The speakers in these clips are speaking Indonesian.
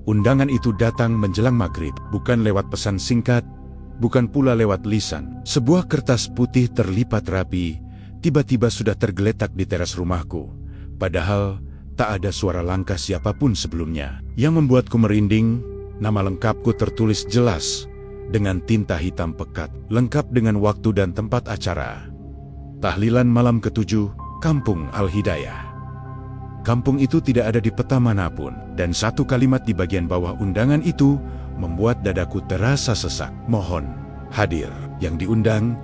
Undangan itu datang menjelang maghrib, bukan lewat pesan singkat, bukan pula lewat lisan. Sebuah kertas putih terlipat rapi, tiba-tiba sudah tergeletak di teras rumahku. Padahal, tak ada suara langkah siapapun sebelumnya. Yang membuatku merinding, nama lengkapku tertulis jelas, dengan tinta hitam pekat, lengkap dengan waktu dan tempat acara. Tahlilan malam ke-7, Kampung Al-Hidayah. Kampung itu tidak ada di peta manapun, dan satu kalimat di bagian bawah undangan itu membuat dadaku terasa sesak. Mohon hadir. Yang diundang,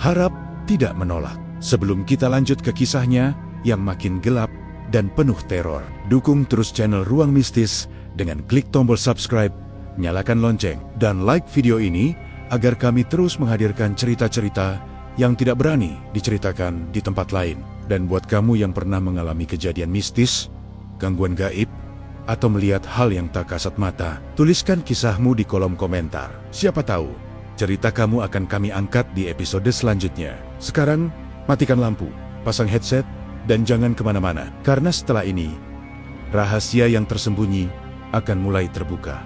harap tidak menolak. Sebelum kita lanjut ke kisahnya yang makin gelap dan penuh teror, dukung terus channel Ruang Mistis dengan klik tombol subscribe, nyalakan lonceng, dan like video ini agar kami terus menghadirkan cerita-cerita yang tidak berani diceritakan di tempat lain. Dan buat kamu yang pernah mengalami kejadian mistis, gangguan gaib, atau melihat hal yang tak kasat mata, tuliskan kisahmu di kolom komentar. Siapa tahu, cerita kamu akan kami angkat di episode selanjutnya. Sekarang, matikan lampu, pasang headset, dan jangan kemana-mana. Karena setelah ini, rahasia yang tersembunyi akan mulai terbuka.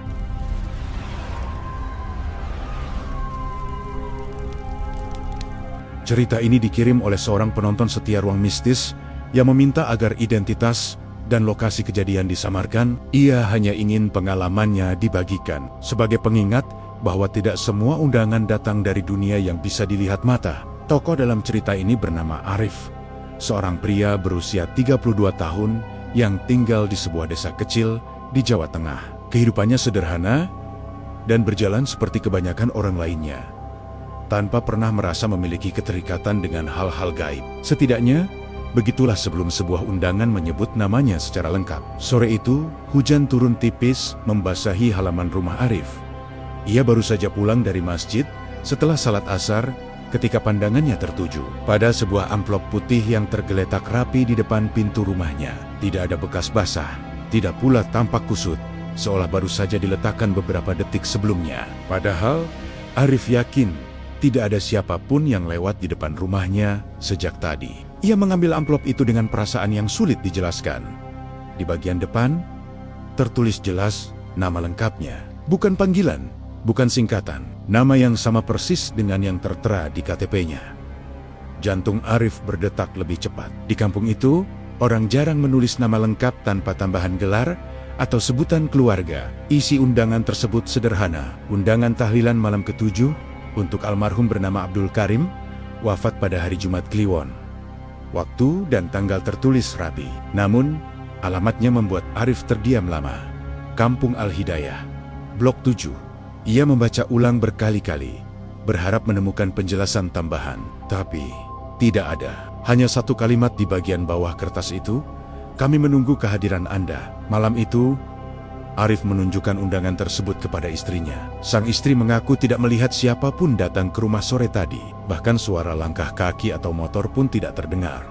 Cerita ini dikirim oleh seorang penonton setia Ruang Mistis yang meminta agar identitas dan lokasi kejadian disamarkan. Ia hanya ingin pengalamannya dibagikan sebagai pengingat bahwa tidak semua undangan datang dari dunia yang bisa dilihat mata. Tokoh dalam cerita ini bernama Arif, seorang pria berusia 32 tahun yang tinggal di sebuah desa kecil di Jawa Tengah. Kehidupannya sederhana dan berjalan seperti kebanyakan orang lainnya, tanpa pernah merasa memiliki keterikatan dengan hal-hal gaib. Setidaknya, begitulah sebelum sebuah undangan menyebut namanya secara lengkap. Sore itu, hujan turun tipis membasahi halaman rumah Arif. Ia baru saja pulang dari masjid setelah salat asar ketika pandangannya tertuju pada sebuah amplop putih yang tergeletak rapi di depan pintu rumahnya. Tidak ada bekas basah, tidak pula tampak kusut, seolah baru saja diletakkan beberapa detik sebelumnya. Padahal, Arif yakin tidak ada siapapun yang lewat di depan rumahnya sejak tadi. Ia mengambil amplop itu dengan perasaan yang sulit dijelaskan. Di bagian depan, tertulis jelas nama lengkapnya. Bukan panggilan, bukan singkatan. Nama yang sama persis dengan yang tertera di KTP-nya. Jantung Arif berdetak lebih cepat. Di kampung itu, orang jarang menulis nama lengkap tanpa tambahan gelar atau sebutan keluarga. Isi undangan tersebut sederhana. Undangan tahlilan malam ke-7 untuk almarhum bernama Abdul Karim, wafat pada hari Jumat Kliwon. Waktu dan tanggal tertulis rapi. Namun, alamatnya membuat Arif terdiam lama. Kampung Al-Hidayah, Blok 7. Ia membaca ulang berkali-kali, berharap menemukan penjelasan tambahan. Tapi, tidak ada. Hanya satu kalimat di bagian bawah kertas itu, "Kami menunggu kehadiran Anda." Malam itu, Arif menunjukkan undangan tersebut kepada istrinya. Sang istri mengaku tidak melihat siapapun datang ke rumah sore tadi. Bahkan suara langkah kaki atau motor pun tidak terdengar.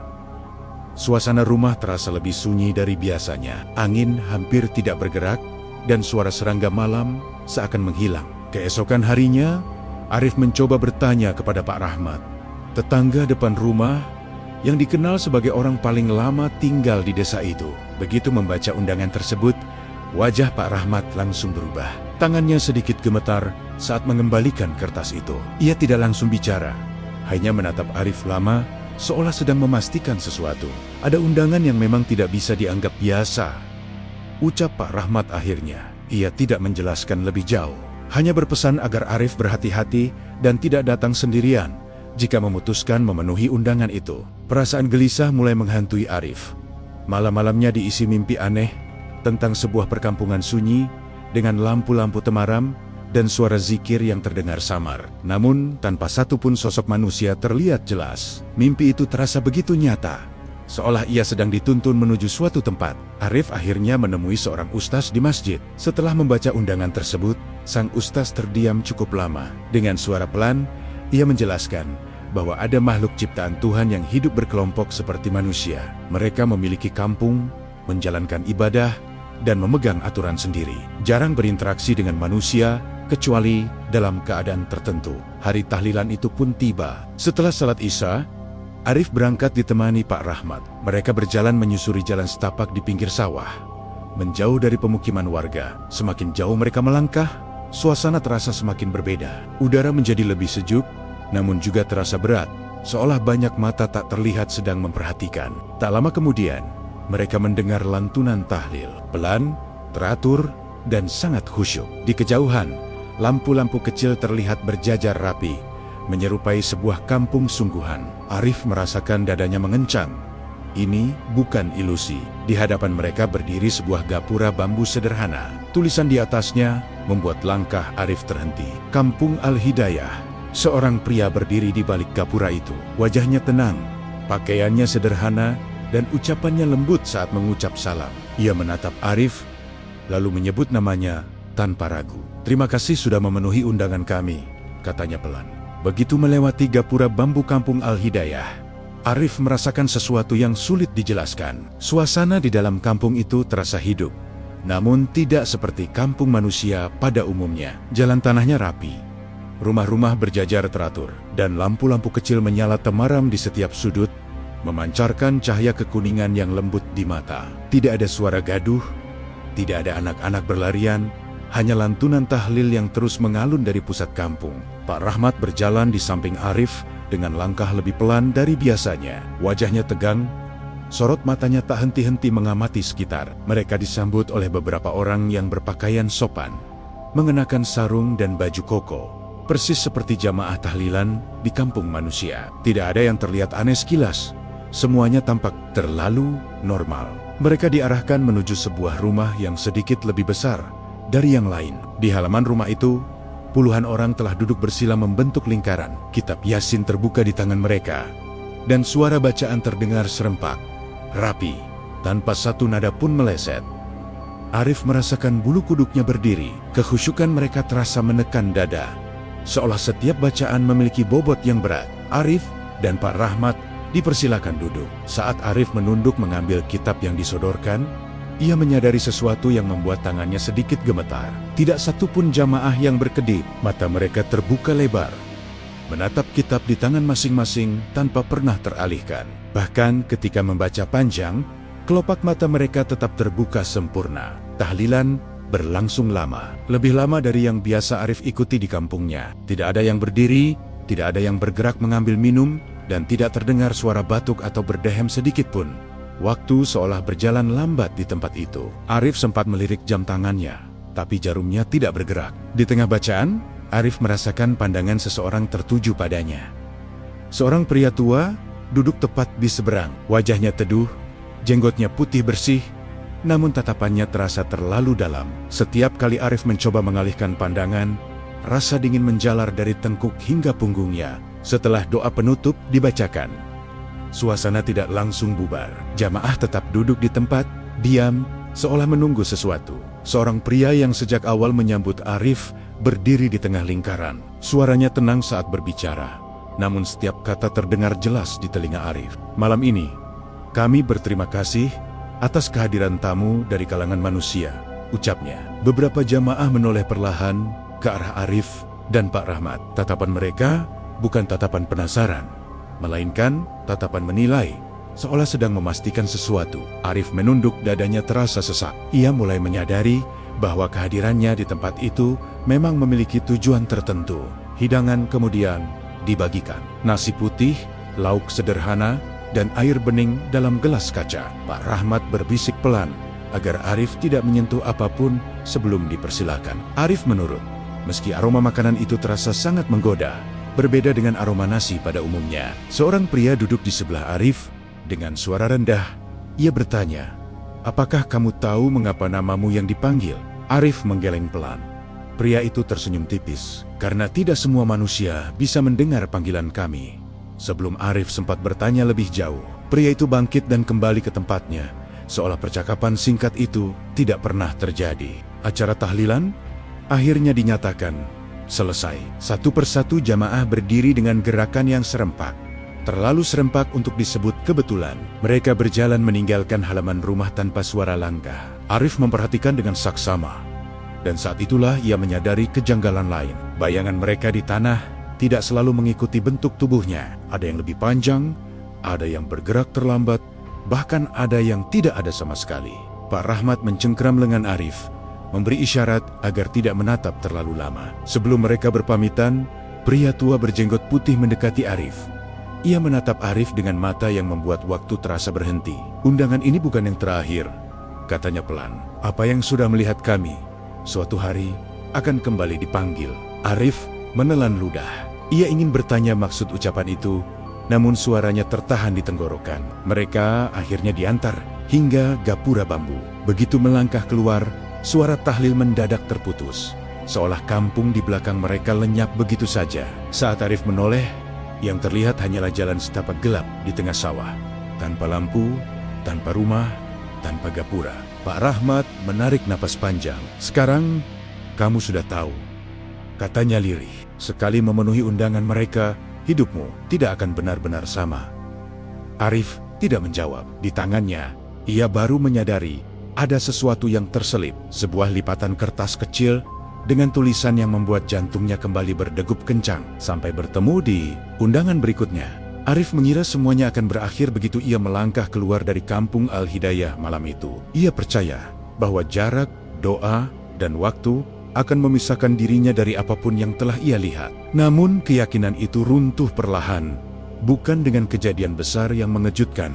Suasana rumah terasa lebih sunyi dari biasanya. Angin hampir tidak bergerak, dan suara serangga malam seakan menghilang. Keesokan harinya, Arif mencoba bertanya kepada Pak Rahmat, tetangga depan rumah yang dikenal sebagai orang paling lama tinggal di desa itu. Begitu membaca undangan tersebut, wajah Pak Rahmat langsung berubah. Tangannya sedikit gemetar saat mengembalikan kertas itu. Ia tidak langsung bicara, hanya menatap Arif lama, seolah sedang memastikan sesuatu. Ada undangan yang memang tidak bisa dianggap biasa, ucap Pak Rahmat akhirnya. Ia tidak menjelaskan lebih jauh, hanya berpesan agar Arif berhati-hati dan tidak datang sendirian jika memutuskan memenuhi undangan itu. Perasaan gelisah mulai menghantui Arif. Malam-malamnya diisi mimpi aneh tentang sebuah perkampungan sunyi dengan lampu-lampu temaram dan suara zikir yang terdengar samar. Namun, tanpa satupun sosok manusia terlihat jelas. Mimpi itu terasa begitu nyata, seolah ia sedang dituntun menuju suatu tempat. Arif akhirnya menemui seorang ustaz di masjid. Setelah membaca undangan tersebut, sang ustaz terdiam cukup lama. Dengan suara pelan, ia menjelaskan bahwa ada makhluk ciptaan Tuhan yang hidup berkelompok seperti manusia. Mereka memiliki kampung, menjalankan ibadah, dan memegang aturan sendiri. Jarang berinteraksi dengan manusia, kecuali dalam keadaan tertentu. Hari tahlilan itu pun tiba. Setelah salat Isya, Arif berangkat ditemani Pak Rahmat. Mereka berjalan menyusuri jalan setapak di pinggir sawah. menjauh dari pemukiman warga. Semakin jauh mereka melangkah, suasana terasa semakin berbeda. Udara menjadi lebih sejuk, namun juga terasa berat, seolah banyak mata tak terlihat sedang memperhatikan. Tak lama kemudian, mereka mendengar lantunan tahlil, pelan, teratur, dan sangat khusyuk. Di kejauhan, lampu-lampu kecil terlihat berjajar rapi, menyerupai sebuah kampung sungguhan. Arif merasakan dadanya mengencang. Ini bukan ilusi. Di hadapan mereka berdiri sebuah gapura bambu sederhana. Tulisan di atasnya membuat langkah Arif terhenti. Kampung Al-Hidayah. Seorang pria berdiri di balik gapura itu. Wajahnya tenang, pakaiannya sederhana, dan ucapannya lembut saat mengucap salam. Ia menatap Arif, lalu menyebut namanya tanpa ragu. "Terima kasih sudah memenuhi undangan kami," katanya pelan. Begitu melewati gapura bambu kampung Al-Hidayah, Arif merasakan sesuatu yang sulit dijelaskan. Suasana di dalam kampung itu terasa hidup, namun tidak seperti kampung manusia pada umumnya. Jalan tanahnya rapi, rumah-rumah berjajar teratur, dan lampu-lampu kecil menyala temaram di setiap sudut, memancarkan cahaya kekuningan yang lembut di mata. Tidak ada suara gaduh, tidak ada anak-anak berlarian, hanya lantunan tahlil yang terus mengalun dari pusat kampung. Pak Rahmat berjalan di samping Arif dengan langkah lebih pelan dari biasanya. Wajahnya tegang, sorot matanya tak henti-henti mengamati sekitar. Mereka disambut oleh beberapa orang yang berpakaian sopan, mengenakan sarung dan baju koko, persis seperti jamaah tahlilan di kampung manusia. Tidak ada yang terlihat aneh sekilas. Semuanya tampak terlalu normal. Mereka diarahkan menuju sebuah rumah yang sedikit lebih besar dari yang lain. Di halaman rumah itu, puluhan orang telah duduk bersila membentuk lingkaran. Kitab Yasin terbuka di tangan mereka, dan suara bacaan terdengar serempak, rapi, tanpa satu nada pun meleset. Arif merasakan bulu kuduknya berdiri. Kekhusyukan mereka terasa menekan dada, seolah setiap bacaan memiliki bobot yang berat. Arif dan Pak Rahmat dipersilakan duduk. Saat Arif menunduk mengambil kitab yang disodorkan, ia menyadari sesuatu yang membuat tangannya sedikit gemetar. Tidak satu pun jamaah yang berkedip. Mata mereka terbuka lebar, menatap kitab di tangan masing-masing tanpa pernah teralihkan. Bahkan ketika membaca panjang, kelopak mata mereka tetap terbuka sempurna. Tahlilan berlangsung lama, lebih lama dari yang biasa Arif ikuti di kampungnya. Tidak ada yang berdiri, tidak ada yang bergerak mengambil minum, dan tidak terdengar suara batuk atau berdehem sedikit pun. Waktu seolah berjalan lambat di tempat itu. Arif sempat melirik jam tangannya, tapi jarumnya tidak bergerak. Di tengah bacaan, Arif merasakan pandangan seseorang tertuju padanya. Seorang pria tua duduk tepat di seberang. Wajahnya teduh, jenggotnya putih bersih, namun tatapannya terasa terlalu dalam. Setiap kali Arif mencoba mengalihkan pandangan, rasa dingin menjalar dari tengkuk hingga punggungnya. Setelah doa penutup dibacakan, suasana tidak langsung bubar. Jamaah tetap duduk di tempat, diam, seolah menunggu sesuatu. Seorang pria yang sejak awal menyambut Arif berdiri di tengah lingkaran. Suaranya tenang saat berbicara, namun setiap kata terdengar jelas di telinga Arif. "Malam ini, kami berterima kasih atas kehadiran tamu dari kalangan manusia," ucapnya. Beberapa jamaah menoleh perlahan ke arah Arif dan Pak Rahmat. Tatapan mereka bukan tatapan penasaran, melainkan tatapan menilai, seolah sedang memastikan sesuatu. Arif menunduk, dadanya terasa sesak. Ia mulai menyadari bahwa kehadirannya di tempat itu memang memiliki tujuan tertentu. Hidangan kemudian dibagikan. Nasi putih, lauk sederhana, dan air bening dalam gelas kaca. Pak Rahmat berbisik pelan agar Arif tidak menyentuh apapun sebelum dipersilakan. Arif menurut, meski aroma makanan itu terasa sangat menggoda. Berbeda dengan aroma nasi pada umumnya. Seorang pria duduk di sebelah Arif. Dengan suara rendah, ia bertanya, "Apakah kamu tahu mengapa namamu yang dipanggil?" Arif menggeleng pelan. Pria itu tersenyum tipis. "Karena tidak semua manusia bisa mendengar panggilan kami." Sebelum Arif sempat bertanya lebih jauh, pria itu bangkit dan kembali ke tempatnya, seolah percakapan singkat itu tidak pernah terjadi. Acara tahlilan akhirnya dinyatakan selesai. Satu persatu jamaah berdiri dengan gerakan yang serempak. Terlalu serempak untuk disebut kebetulan. Mereka berjalan meninggalkan halaman rumah tanpa suara langkah. Arif memperhatikan dengan saksama. Dan saat itulah ia menyadari kejanggalan lain. Bayangan mereka di tanah tidak selalu mengikuti bentuk tubuhnya. Ada yang lebih panjang, ada yang bergerak terlambat, bahkan ada yang tidak ada sama sekali. Pak Rahmat mencengkram lengan Arif, memberi isyarat agar tidak menatap terlalu lama. Sebelum mereka berpamitan, pria tua berjenggot putih mendekati Arif. Ia menatap Arif dengan mata yang membuat waktu terasa berhenti. "Undangan ini bukan yang terakhir," katanya pelan. "Apa yang sudah melihat kami, suatu hari akan kembali dipanggil." Arif menelan ludah. Ia ingin bertanya maksud ucapan itu, namun suaranya tertahan di tenggorokan. Mereka akhirnya diantar hingga gapura bambu. Begitu melangkah keluar, suara tahlil mendadak terputus. Seolah kampung di belakang mereka lenyap begitu saja. Saat Arif menoleh, yang terlihat hanyalah jalan setapak gelap di tengah sawah. Tanpa lampu, tanpa rumah, tanpa gapura. Pak Rahmat menarik napas panjang. "Sekarang, kamu sudah tahu," katanya lirih. "Sekali memenuhi undangan mereka, hidupmu tidak akan benar-benar sama." Arif tidak menjawab. Di tangannya, ia baru menyadari ada sesuatu yang terselip. Sebuah lipatan kertas kecil dengan tulisan yang membuat jantungnya kembali berdegup kencang. Sampai bertemu di undangan berikutnya. Arif mengira semuanya akan berakhir begitu ia melangkah keluar dari kampung Al-Hidayah malam itu. Ia percaya bahwa jarak, doa, dan waktu akan memisahkan dirinya dari apapun yang telah ia lihat. Namun keyakinan itu runtuh perlahan, bukan dengan kejadian besar yang mengejutkan,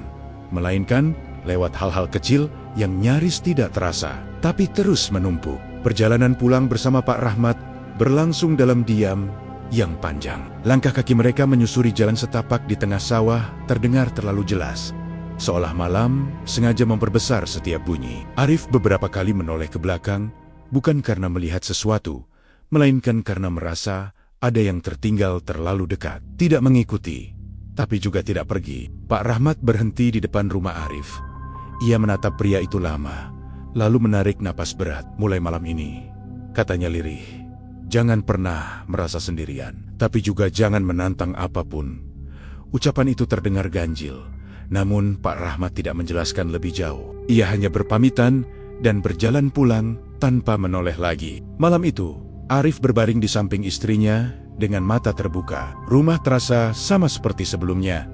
melainkan lewat hal-hal kecil yang nyaris tidak terasa, tapi terus menumpuk. Perjalanan pulang bersama Pak Rahmat berlangsung dalam diam yang panjang. Langkah kaki mereka menyusuri jalan setapak di tengah sawah terdengar terlalu jelas, seolah malam sengaja memperbesar setiap bunyi. Arif beberapa kali menoleh ke belakang, bukan karena melihat sesuatu, melainkan karena merasa ada yang tertinggal terlalu dekat. Tidak mengikuti, tapi juga tidak pergi. Pak Rahmat berhenti di depan rumah Arif. Ia menatap pria itu lama, lalu menarik napas berat. "Mulai malam ini," katanya lirih, "jangan pernah merasa sendirian, tapi juga jangan menantang apapun." Ucapan itu terdengar ganjil, namun Pak Rahmat tidak menjelaskan lebih jauh. Ia hanya berpamitan dan berjalan pulang tanpa menoleh lagi. Malam itu, Arif berbaring di samping istrinya dengan mata terbuka. Rumah terasa sama seperti sebelumnya,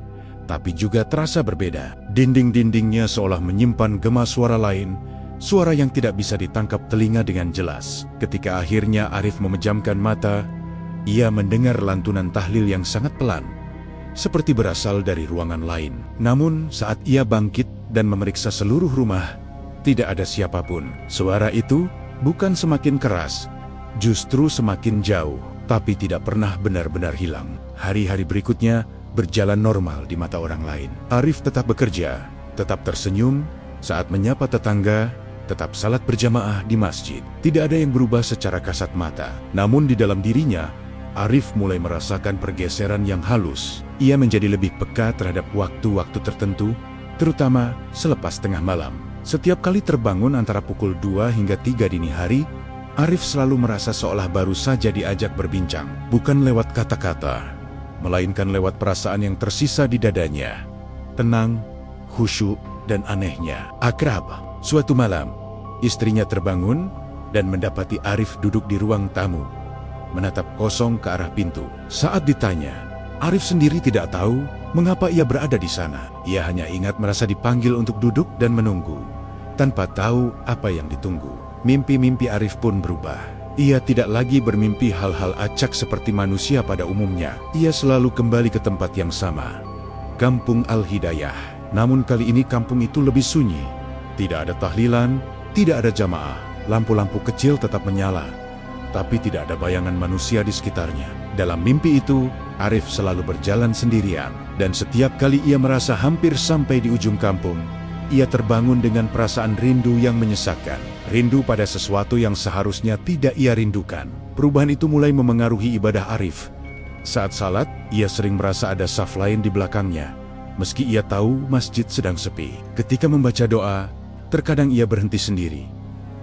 tapi juga terasa berbeda. Dinding-dindingnya seolah menyimpan gema suara lain, suara yang tidak bisa ditangkap telinga dengan jelas. Ketika akhirnya Arif memejamkan mata, ia mendengar lantunan tahlil yang sangat pelan, seperti berasal dari ruangan lain. Namun saat ia bangkit dan memeriksa seluruh rumah, tidak ada siapapun. Suara itu bukan semakin keras, justru semakin jauh, tapi tidak pernah benar-benar hilang. Hari-hari berikutnya berjalan normal di mata orang lain. Arif tetap bekerja, tetap tersenyum saat menyapa tetangga, tetap salat berjamaah di masjid. Tidak ada yang berubah secara kasat mata. Namun di dalam dirinya, Arif mulai merasakan pergeseran yang halus. Ia menjadi lebih peka terhadap waktu-waktu tertentu, terutama selepas tengah malam. Setiap kali terbangun antara pukul 2 hingga 3 dini hari, Arif selalu merasa seolah baru saja diajak berbincang. Bukan lewat kata-kata, melainkan lewat perasaan yang tersisa di dadanya. Tenang, khusyuk, dan anehnya akrab. Suatu malam, istrinya terbangun dan mendapati Arif duduk di ruang tamu, menatap kosong ke arah pintu. Saat ditanya, Arif sendiri tidak tahu mengapa ia berada di sana. Ia hanya ingat merasa dipanggil untuk duduk dan menunggu, tanpa tahu apa yang ditunggu. Mimpi-mimpi Arif pun berubah. Ia tidak lagi bermimpi hal-hal acak seperti manusia pada umumnya. Ia selalu kembali ke tempat yang sama, Kampung Al-Hidayah. Namun kali ini kampung itu lebih sunyi. Tidak ada tahlilan, tidak ada jamaah. Lampu-lampu kecil tetap menyala, tapi tidak ada bayangan manusia di sekitarnya. Dalam mimpi itu, Arif selalu berjalan sendirian. Dan setiap kali ia merasa hampir sampai di ujung kampung, ia terbangun dengan perasaan rindu yang menyesakkan. Rindu pada sesuatu yang seharusnya tidak ia rindukan. Perubahan itu mulai memengaruhi ibadah Arif. Saat salat, ia sering merasa ada saf lain di belakangnya, meski ia tahu masjid sedang sepi. Ketika membaca doa, terkadang ia berhenti sendiri,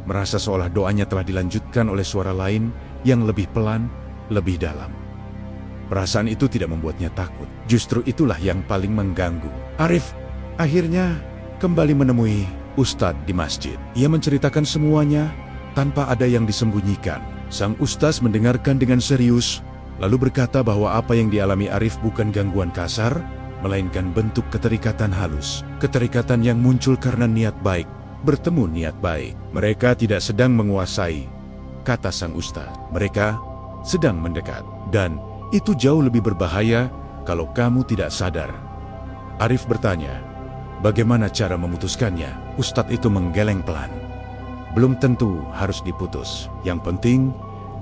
merasa seolah doanya telah dilanjutkan oleh suara lain yang lebih pelan, lebih dalam. Perasaan itu tidak membuatnya takut. Justru itulah yang paling mengganggu. Arif akhirnya kembali menemui Ustadz di masjid. Ia menceritakan semuanya tanpa ada yang disembunyikan. Sang Ustadz mendengarkan dengan serius, lalu berkata bahwa apa yang dialami Arif bukan gangguan kasar, melainkan bentuk keterikatan halus. Keterikatan yang muncul karena niat baik, bertemu niat baik. Mereka tidak sedang menguasai, kata sang ustaz. Mereka sedang mendekat. Dan itu jauh lebih berbahaya kalau kamu tidak sadar. Arif bertanya, bagaimana cara memutuskannya? Ustadz itu menggeleng pelan. Belum tentu harus diputus. Yang penting,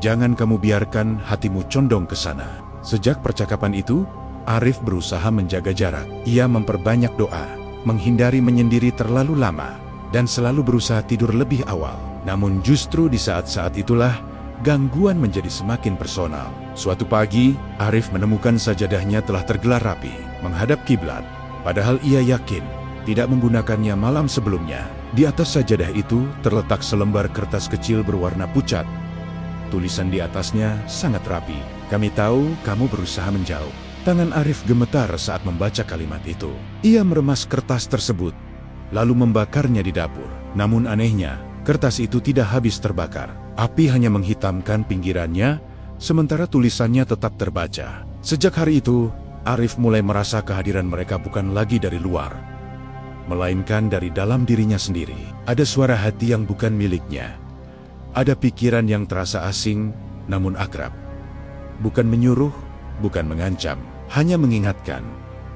jangan kamu biarkan hatimu condong ke sana. Sejak percakapan itu, Arif berusaha menjaga jarak. Ia memperbanyak doa, menghindari menyendiri terlalu lama, dan selalu berusaha tidur lebih awal. Namun justru di saat-saat itulah, gangguan menjadi semakin personal. Suatu pagi, Arif menemukan sajadahnya telah tergelar rapi, menghadap kiblat. Padahal ia yakin tidak menggunakannya malam sebelumnya. Di atas sajadah itu terletak selembar kertas kecil berwarna pucat. Tulisan di atasnya sangat rapi. Kami tahu kamu berusaha menjauh. Tangan Arif gemetar saat membaca kalimat itu. Ia meremas kertas tersebut, lalu membakarnya di dapur. Namun anehnya, kertas itu tidak habis terbakar. Api hanya menghitamkan pinggirannya, sementara tulisannya tetap terbaca. Sejak hari itu, Arif mulai merasa kehadiran mereka bukan lagi dari luar, melainkan dari dalam dirinya sendiri. Ada suara hati yang bukan miliknya. Ada pikiran yang terasa asing, namun akrab. Bukan menyuruh, bukan mengancam, hanya mengingatkan.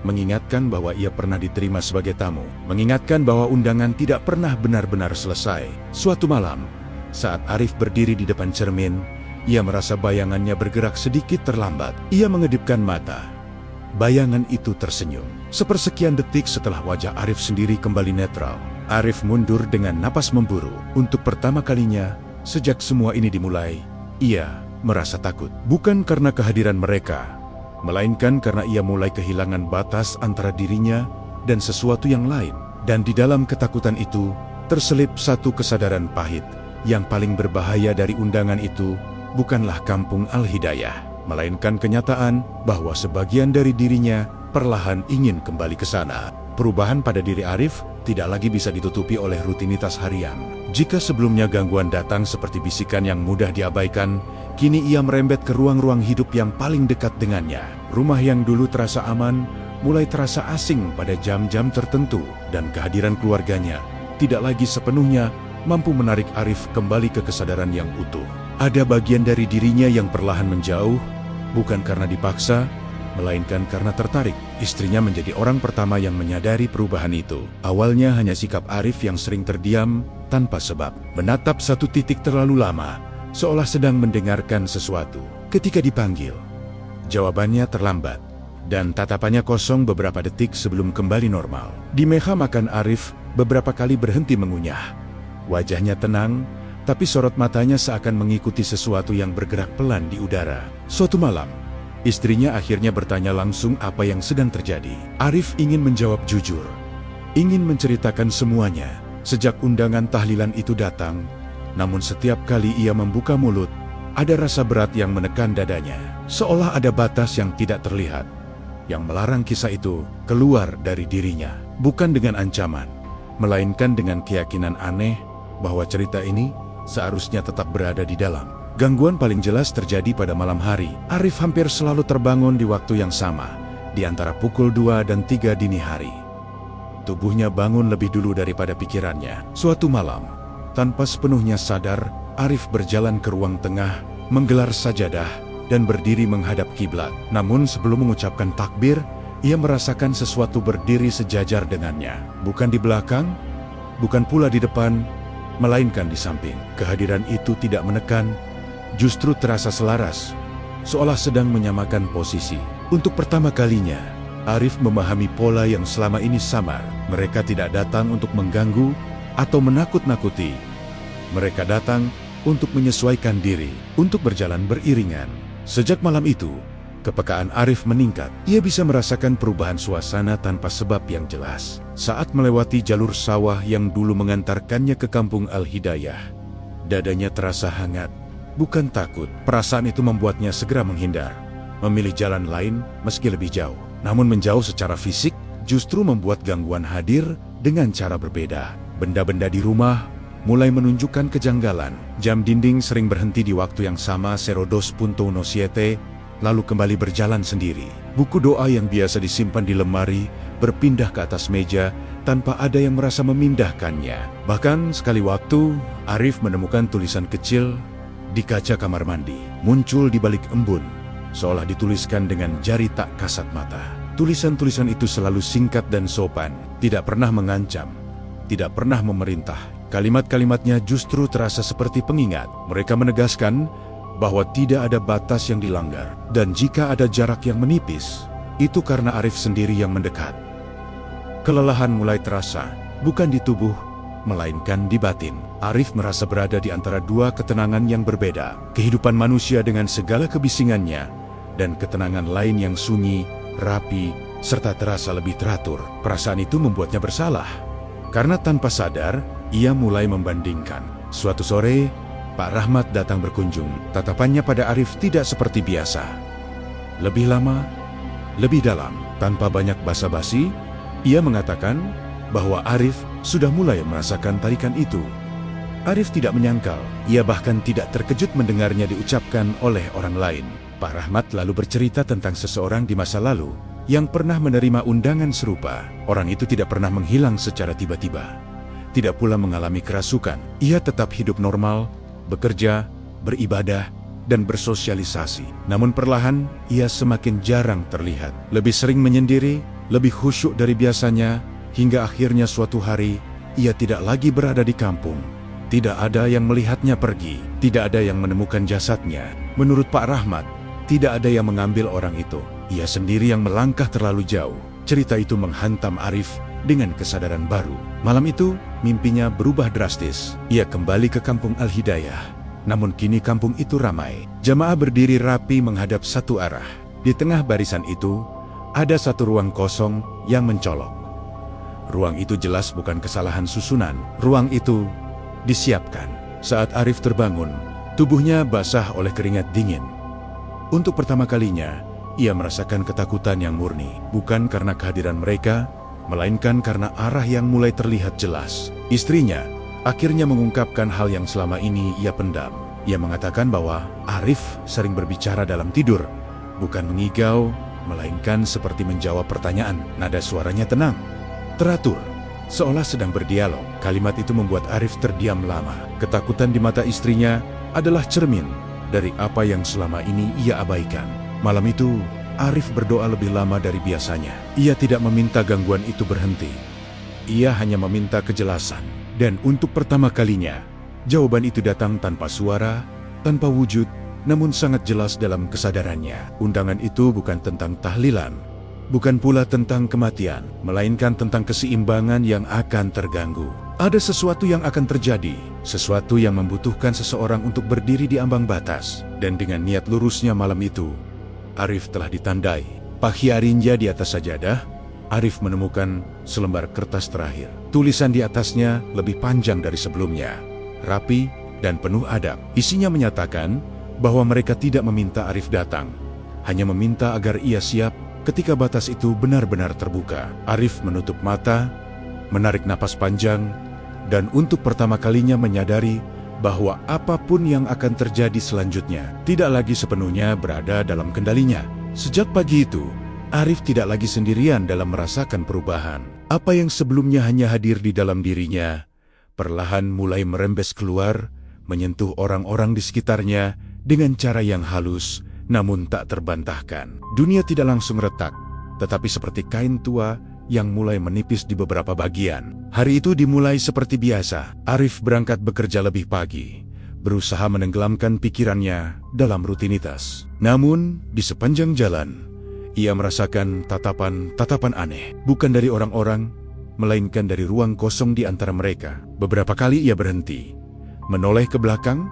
Mengingatkan bahwa ia pernah diterima sebagai tamu. Mengingatkan bahwa undangan tidak pernah benar-benar selesai. Suatu malam, saat Arif berdiri di depan cermin, ia merasa bayangannya bergerak sedikit terlambat. Ia mengedipkan mata. Bayangan itu tersenyum. Sepersekian detik setelah wajah Arif sendiri kembali netral, Arif mundur dengan napas memburu. Untuk pertama kalinya, sejak semua ini dimulai, ia merasa takut. Bukan karena kehadiran mereka, melainkan karena ia mulai kehilangan batas antara dirinya dan sesuatu yang lain. Dan di dalam ketakutan itu, terselip satu kesadaran pahit. Yang paling berbahaya dari undangan itu, bukanlah kampung Al-Hidayah, melainkan kenyataan bahwa sebagian dari dirinya perlahan ingin kembali ke sana. Perubahan pada diri Arif tidak lagi bisa ditutupi oleh rutinitas harian. Jika sebelumnya gangguan datang seperti bisikan yang mudah diabaikan, kini ia merembet ke ruang-ruang hidup yang paling dekat dengannya. Rumah yang dulu terasa aman, mulai terasa asing pada jam-jam tertentu, dan kehadiran keluarganya tidak lagi sepenuhnya mampu menarik Arif kembali ke kesadaran yang utuh. Ada bagian dari dirinya yang perlahan menjauh, bukan karena dipaksa, melainkan karena tertarik. Istrinya menjadi orang pertama yang menyadari perubahan itu. Awalnya hanya sikap Arif yang sering terdiam, tanpa sebab, menatap satu titik terlalu lama, seolah sedang mendengarkan sesuatu. Ketika dipanggil, jawabannya terlambat, dan tatapannya kosong beberapa detik sebelum kembali normal. Di meja makan Arif beberapa kali berhenti mengunyah. Wajahnya tenang, tapi sorot matanya seakan mengikuti sesuatu yang bergerak pelan di udara. Suatu malam, istrinya akhirnya bertanya langsung apa yang sedang terjadi. Arif ingin menjawab jujur, ingin menceritakan semuanya. Sejak undangan tahlilan itu datang, namun setiap kali ia membuka mulut, ada rasa berat yang menekan dadanya. Seolah ada batas yang tidak terlihat, yang melarang kisah itu keluar dari dirinya. Bukan dengan ancaman, melainkan dengan keyakinan aneh bahwa cerita ini seharusnya tetap berada di dalam. Gangguan paling jelas terjadi pada malam hari. Arif hampir selalu terbangun di waktu yang sama, di antara pukul 2 dan 3 dini hari. Tubuhnya bangun lebih dulu daripada pikirannya. Suatu malam, tanpa sepenuhnya sadar, Arif berjalan ke ruang tengah, menggelar sajadah, dan berdiri menghadap kiblat. Namun sebelum mengucapkan takbir, ia merasakan sesuatu berdiri sejajar dengannya. Bukan di belakang, bukan pula di depan, melainkan di samping. Kehadiran itu tidak menekan, justru terasa selaras, seolah sedang menyamakan posisi. Untuk pertama kalinya, Arif memahami pola yang selama ini samar. Mereka tidak datang untuk mengganggu atau menakut-nakuti. Mereka datang untuk menyesuaikan diri, untuk berjalan beriringan. Sejak malam itu, kepekaan Arif meningkat. Ia bisa merasakan perubahan suasana tanpa sebab yang jelas. Saat melewati jalur sawah yang dulu mengantarkannya ke kampung Al-Hidayah, dadanya terasa hangat, bukan takut. Perasaan itu membuatnya segera menghindar, memilih jalan lain meski lebih jauh. Namun menjauh secara fisik justru membuat gangguan hadir dengan cara berbeda. Benda-benda di rumah mulai menunjukkan kejanggalan. Jam dinding sering berhenti di waktu yang sama 02:07, lalu kembali berjalan sendiri. Buku doa yang biasa disimpan di lemari berpindah ke atas meja tanpa ada yang merasa memindahkannya. Bahkan sekali waktu, Arif menemukan tulisan kecil di kaca kamar mandi. Muncul di balik embun, seolah dituliskan dengan jari tak kasat mata. Tulisan-tulisan itu selalu singkat dan sopan, tidak pernah mengancam, tidak pernah memerintah. Kalimat-kalimatnya justru terasa seperti pengingat. Mereka menegaskan bahwa tidak ada batas yang dilanggar, dan jika ada jarak yang menipis, itu karena Arif sendiri yang mendekat. Kelelahan mulai terasa, bukan di tubuh, melainkan di batin. Arif merasa berada di antara dua ketenangan yang berbeda. Kehidupan manusia dengan segala kebisingannya, dan ketenangan lain yang sunyi, rapi, serta terasa lebih teratur. Perasaan itu membuatnya bersalah, karena tanpa sadar, ia mulai membandingkan. Suatu sore, Pak Rahmat datang berkunjung. Tatapannya pada Arif tidak seperti biasa. Lebih lama, lebih dalam. Tanpa banyak basa-basi, ia mengatakan bahwa Arif sudah mulai merasakan tarikan itu. Arif tidak menyangkal, ia bahkan tidak terkejut mendengarnya diucapkan oleh orang lain. Pak Rahmat lalu bercerita tentang seseorang di masa lalu yang pernah menerima undangan serupa. Orang itu tidak pernah menghilang secara tiba-tiba, tidak pula mengalami kerasukan. Ia tetap hidup normal, bekerja, beribadah, dan bersosialisasi. Namun perlahan, ia semakin jarang terlihat. Lebih sering menyendiri, lebih khusyuk dari biasanya, hingga akhirnya suatu hari, ia tidak lagi berada di kampung. Tidak ada yang melihatnya pergi, tidak ada yang menemukan jasadnya. Menurut Pak Rahmat, tidak ada yang mengambil orang itu. Ia sendiri yang melangkah terlalu jauh. Cerita itu menghantam Arif dengan kesadaran baru. Malam itu, mimpinya berubah drastis. Ia kembali ke kampung Al-Hidayah. Namun kini kampung itu ramai. Jamaah berdiri rapi menghadap satu arah. Di tengah barisan itu, ada satu ruang kosong yang mencolok. Ruang itu jelas bukan kesalahan susunan. Ruang itu disiapkan. Saat Arif terbangun, tubuhnya basah oleh keringat dingin. Untuk pertama kalinya, ia merasakan ketakutan yang murni. Bukan karena kehadiran mereka, melainkan karena arah yang mulai terlihat jelas. Istrinya akhirnya mengungkapkan hal yang selama ini ia pendam. Ia mengatakan bahwa Arif sering berbicara dalam tidur, bukan mengigau, melainkan seperti menjawab pertanyaan. Nada suaranya tenang, teratur, seolah sedang berdialog. Kalimat itu membuat Arif terdiam lama. Ketakutan di mata istrinya adalah cermin dari apa yang selama ini ia abaikan. Malam itu, Arif berdoa lebih lama dari biasanya. Ia tidak meminta gangguan itu berhenti. Ia hanya meminta kejelasan. Dan untuk pertama kalinya, jawaban itu datang tanpa suara, tanpa wujud, namun sangat jelas dalam kesadarannya. Undangan itu bukan tentang tahlilan, bukan pula tentang kematian, melainkan tentang keseimbangan yang akan terganggu. Ada sesuatu yang akan terjadi, sesuatu yang membutuhkan seseorang untuk berdiri di ambang batas. Dan dengan niat lurusnya malam itu, Arif telah ditandai. Pagi harinya di atas sajadah, Arif menemukan selembar kertas terakhir. Tulisan di atasnya lebih panjang dari sebelumnya, rapi dan penuh adab. Isinya menyatakan bahwa mereka tidak meminta Arif datang, hanya meminta agar ia siap ketika batas itu benar-benar terbuka. Arif menutup mata, menarik napas panjang, dan untuk pertama kalinya menyadari bahwa apapun yang akan terjadi selanjutnya tidak lagi sepenuhnya berada dalam kendalinya. Sejak pagi itu, Arif tidak lagi sendirian dalam merasakan perubahan. Apa yang sebelumnya hanya hadir di dalam dirinya, perlahan mulai merembes keluar, menyentuh orang-orang di sekitarnya dengan cara yang halus, namun tak terbantahkan. Dunia tidak langsung retak, tetapi seperti kain tua yang mulai menipis di beberapa bagian. Hari itu dimulai seperti biasa. Arif berangkat bekerja lebih pagi, berusaha menenggelamkan pikirannya dalam rutinitas. Namun, di sepanjang jalan, ia merasakan tatapan-tatapan aneh, bukan dari orang-orang, melainkan dari ruang kosong di antara mereka. Beberapa kali ia berhenti, menoleh ke belakang,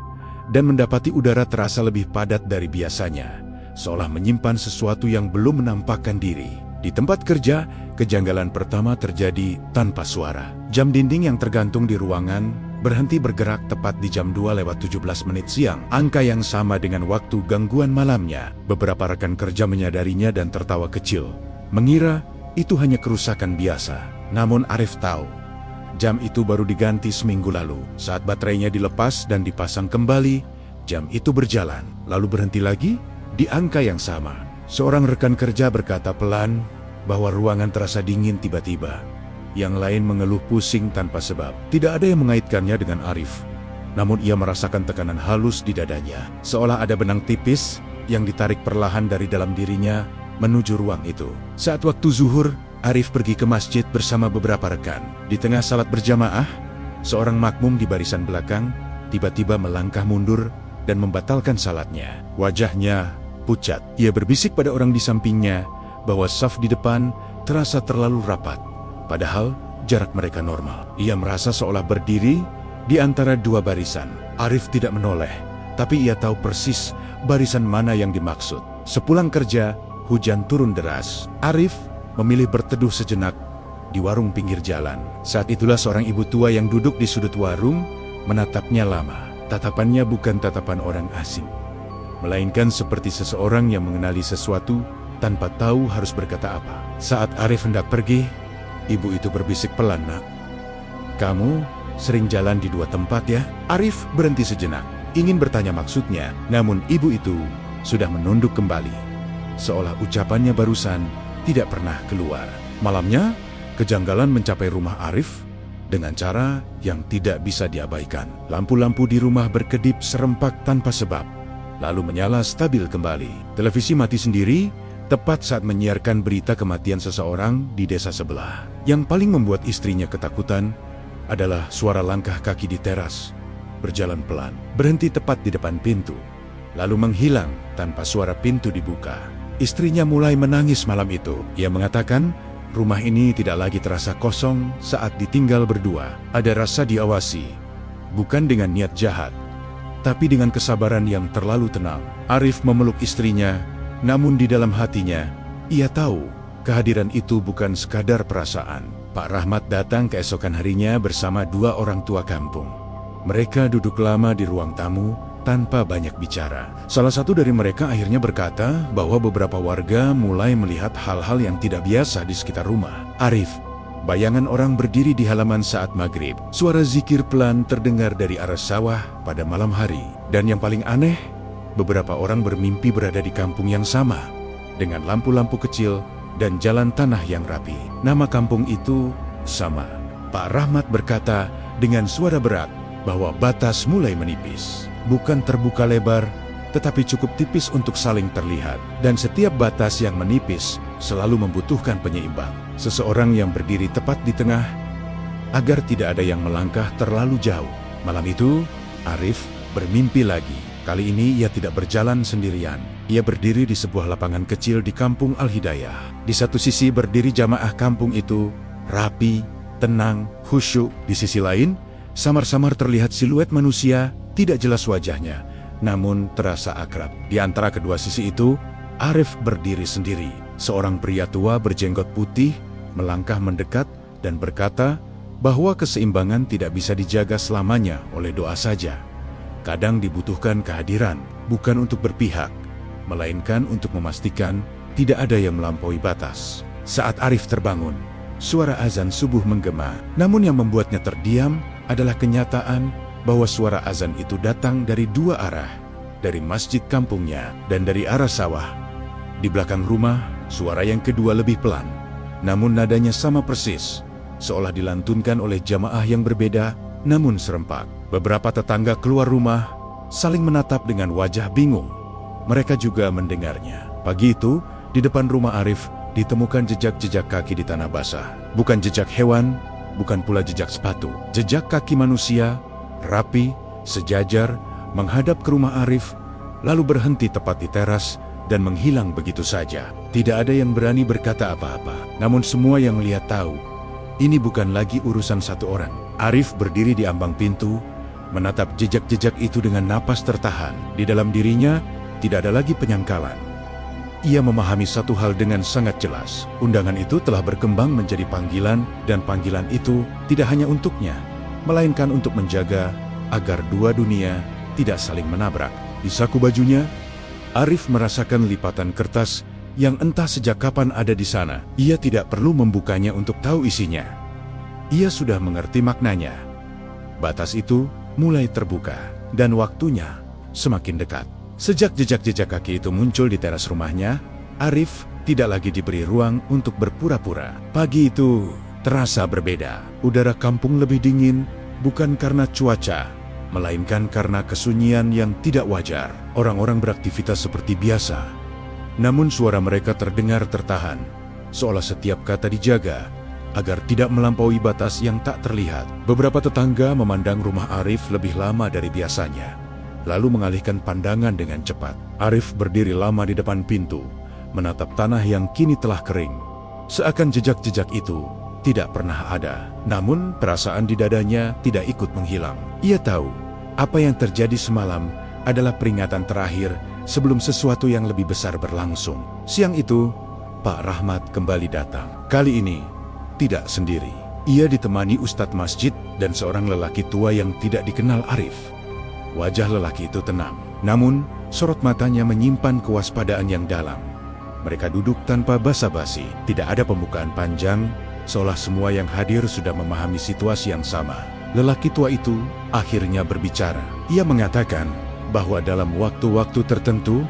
dan mendapati udara terasa lebih padat dari biasanya, seolah menyimpan sesuatu yang belum menampakkan diri. Di tempat kerja, kejanggalan pertama terjadi tanpa suara. Jam dinding yang tergantung di ruangan berhenti bergerak tepat di jam 2:17 siang, angka yang sama dengan waktu gangguan malamnya. Beberapa rekan kerja menyadarinya dan tertawa kecil, mengira itu hanya kerusakan biasa. Namun Arif tahu, jam itu baru diganti seminggu lalu. Saat baterainya dilepas dan dipasang kembali, jam itu berjalan, lalu berhenti lagi, Di angka yang sama, seorang rekan kerja berkata pelan bahwa ruangan terasa dingin tiba-tiba. Yang lain mengeluh pusing tanpa sebab. Tidak ada yang mengaitkannya dengan Arif. Namun ia merasakan tekanan halus di dadanya. Seolah ada benang tipis yang ditarik perlahan dari dalam dirinya menuju ruang itu. Saat waktu zuhur, Arif pergi ke masjid bersama beberapa rekan. Di tengah salat berjamaah, seorang makmum di barisan belakang tiba-tiba melangkah mundur dan membatalkan salatnya. Wajahnya pucat. Ia berbisik pada orang di sampingnya bahwa saf di depan terasa terlalu rapat. Padahal jarak mereka normal. Ia merasa seolah berdiri di antara dua barisan. Arif tidak menoleh, tapi ia tahu persis barisan mana yang dimaksud. Sepulang kerja, hujan turun deras. Arif memilih berteduh sejenak di warung pinggir jalan. Saat itulah seorang ibu tua yang duduk di sudut warung menatapnya lama. Tatapannya bukan tatapan orang asing, melainkan seperti seseorang yang mengenali sesuatu tanpa tahu harus berkata apa. Saat Arif hendak pergi, ibu itu berbisik pelan, "Nak, kamu sering jalan di dua tempat ya?" Arif berhenti sejenak, ingin bertanya maksudnya, namun ibu itu sudah menunduk kembali. Seolah ucapannya barusan tidak pernah keluar. Malamnya, kejanggalan mencapai rumah Arif dengan cara yang tidak bisa diabaikan. Lampu-lampu di rumah berkedip serempak tanpa sebab, lalu menyala stabil kembali. Televisi mati sendiri tepat saat menyiarkan berita kematian seseorang di desa sebelah. Yang paling membuat istrinya ketakutan adalah suara langkah kaki di teras, berjalan pelan, berhenti tepat di depan pintu, lalu menghilang tanpa suara pintu dibuka. Istrinya mulai menangis malam itu. Ia mengatakan, rumah ini tidak lagi terasa kosong saat ditinggal berdua. Ada rasa diawasi, bukan dengan niat jahat, tapi dengan kesabaran yang terlalu tenang. Arif memeluk istrinya, namun di dalam hatinya, ia tahu kehadiran itu bukan sekadar perasaan. Pak Rahmat datang keesokan harinya bersama dua orang tua kampung. Mereka duduk lama di ruang tamu tanpa banyak bicara. Salah satu dari mereka akhirnya berkata bahwa beberapa warga mulai melihat hal-hal yang tidak biasa di sekitar rumah. Arif, bayangan orang berdiri di halaman saat maghrib. Suara zikir pelan terdengar dari arah sawah pada malam hari. Dan yang paling aneh, beberapa orang bermimpi berada di kampung yang sama, dengan lampu-lampu kecil dan jalan tanah yang rapi. Nama kampung itu sama. Pak Rahmat berkata dengan suara berat bahwa batas mulai menipis. Bukan terbuka lebar, tetapi cukup tipis untuk saling terlihat. Dan setiap batas yang menipis selalu membutuhkan penyeimbang. Seseorang yang berdiri tepat di tengah, agar tidak ada yang melangkah terlalu jauh. Malam itu, Arif bermimpi lagi. Kali ini ia tidak berjalan sendirian. Ia berdiri di sebuah lapangan kecil di kampung Al-Hidayah. Di satu sisi berdiri jamaah kampung itu, rapi, tenang, khusyuk. Di sisi lain, samar-samar terlihat siluet manusia, tidak jelas wajahnya, namun terasa akrab. Di antara kedua sisi itu, Arif berdiri sendiri. Seorang pria tua berjenggot putih melangkah mendekat dan berkata bahwa keseimbangan tidak bisa dijaga selamanya oleh doa saja. Kadang dibutuhkan kehadiran, bukan untuk berpihak, melainkan untuk memastikan tidak ada yang melampaui batas. Saat Arif terbangun, suara azan subuh menggema. Namun yang membuatnya terdiam adalah kenyataan bahwa suara azan itu datang dari dua arah, dari masjid kampungnya dan dari arah sawah. Di belakang rumah, suara yang kedua lebih pelan, namun nadanya sama persis, seolah dilantunkan oleh jamaah yang berbeda, namun serempak. Beberapa tetangga keluar rumah, saling menatap dengan wajah bingung. Mereka juga mendengarnya. Pagi itu, di depan rumah Arif, ditemukan jejak-jejak kaki di tanah basah. Bukan jejak hewan, bukan pula jejak sepatu. Jejak kaki manusia, rapi, sejajar, menghadap ke rumah Arif, lalu berhenti tepat di teras dan menghilang begitu saja. Tidak ada yang berani berkata apa-apa. Namun semua yang melihat tahu, ini bukan lagi urusan satu orang. Arif berdiri di ambang pintu, menatap jejak-jejak itu dengan napas tertahan. Di dalam dirinya, tidak ada lagi penyangkalan. Ia memahami satu hal dengan sangat jelas. Undangan itu telah berkembang menjadi panggilan, dan panggilan itu tidak hanya untuknya, melainkan untuk menjaga agar dua dunia tidak saling menabrak. Di saku bajunya, Arif merasakan lipatan kertas yang entah sejak kapan ada di sana. Ia tidak perlu membukanya untuk tahu isinya. Ia sudah mengerti maknanya. Batas itu mulai terbuka, dan waktunya semakin dekat. Sejak jejak-jejak kaki itu muncul di teras rumahnya, Arif tidak lagi diberi ruang untuk berpura-pura. Pagi itu terasa berbeda. Udara kampung lebih dingin, bukan karena cuaca, melainkan karena kesunyian yang tidak wajar. Orang-orang beraktivitas seperti biasa, namun suara mereka terdengar tertahan, seolah setiap kata dijaga agar tidak melampaui batas yang tak terlihat. Beberapa tetangga memandang rumah Arif lebih lama dari biasanya, lalu mengalihkan pandangan dengan cepat. Arif berdiri lama di depan pintu, menatap tanah yang kini telah kering. Seakan jejak-jejak itu tidak pernah ada. Namun perasaan di dadanya tidak ikut menghilang. Ia tahu apa yang terjadi semalam adalah peringatan terakhir sebelum sesuatu yang lebih besar berlangsung. Siang itu, Pak Rahmat kembali datang. Kali ini tidak sendiri. Ia ditemani Ustadz masjid dan seorang lelaki tua yang tidak dikenal Arif. Wajah lelaki itu tenang, namun sorot matanya menyimpan kewaspadaan yang dalam. Mereka duduk tanpa basa-basi, tidak ada pembukaan panjang, seolah semua yang hadir sudah memahami situasi yang sama. Lelaki tua itu akhirnya berbicara. Ia mengatakan bahwa dalam waktu-waktu tertentu,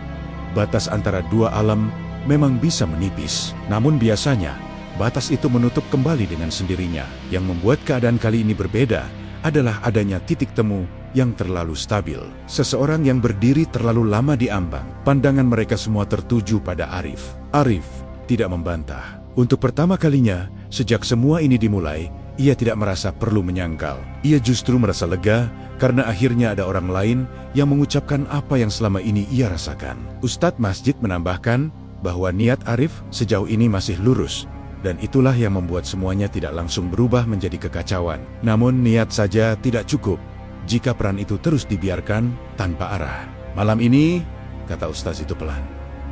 batas antara dua alam memang bisa menipis. Namun biasanya, batas itu menutup kembali dengan sendirinya. Yang membuat keadaan kali ini berbeda adalah adanya titik temu yang terlalu stabil. Seseorang yang berdiri terlalu lama di ambang. Pandangan mereka semua tertuju pada Arif. Arif tidak membantah. Untuk pertama kalinya, sejak semua ini dimulai, ia tidak merasa perlu menyangkal. Ia justru merasa lega karena akhirnya ada orang lain yang mengucapkan apa yang selama ini ia rasakan. Ustadz masjid menambahkan bahwa niat Arif sejauh ini masih lurus, dan itulah yang membuat semuanya tidak langsung berubah menjadi kekacauan. Namun niat saja tidak cukup jika peran itu terus dibiarkan tanpa arah. Malam ini, kata Ustaz itu pelan,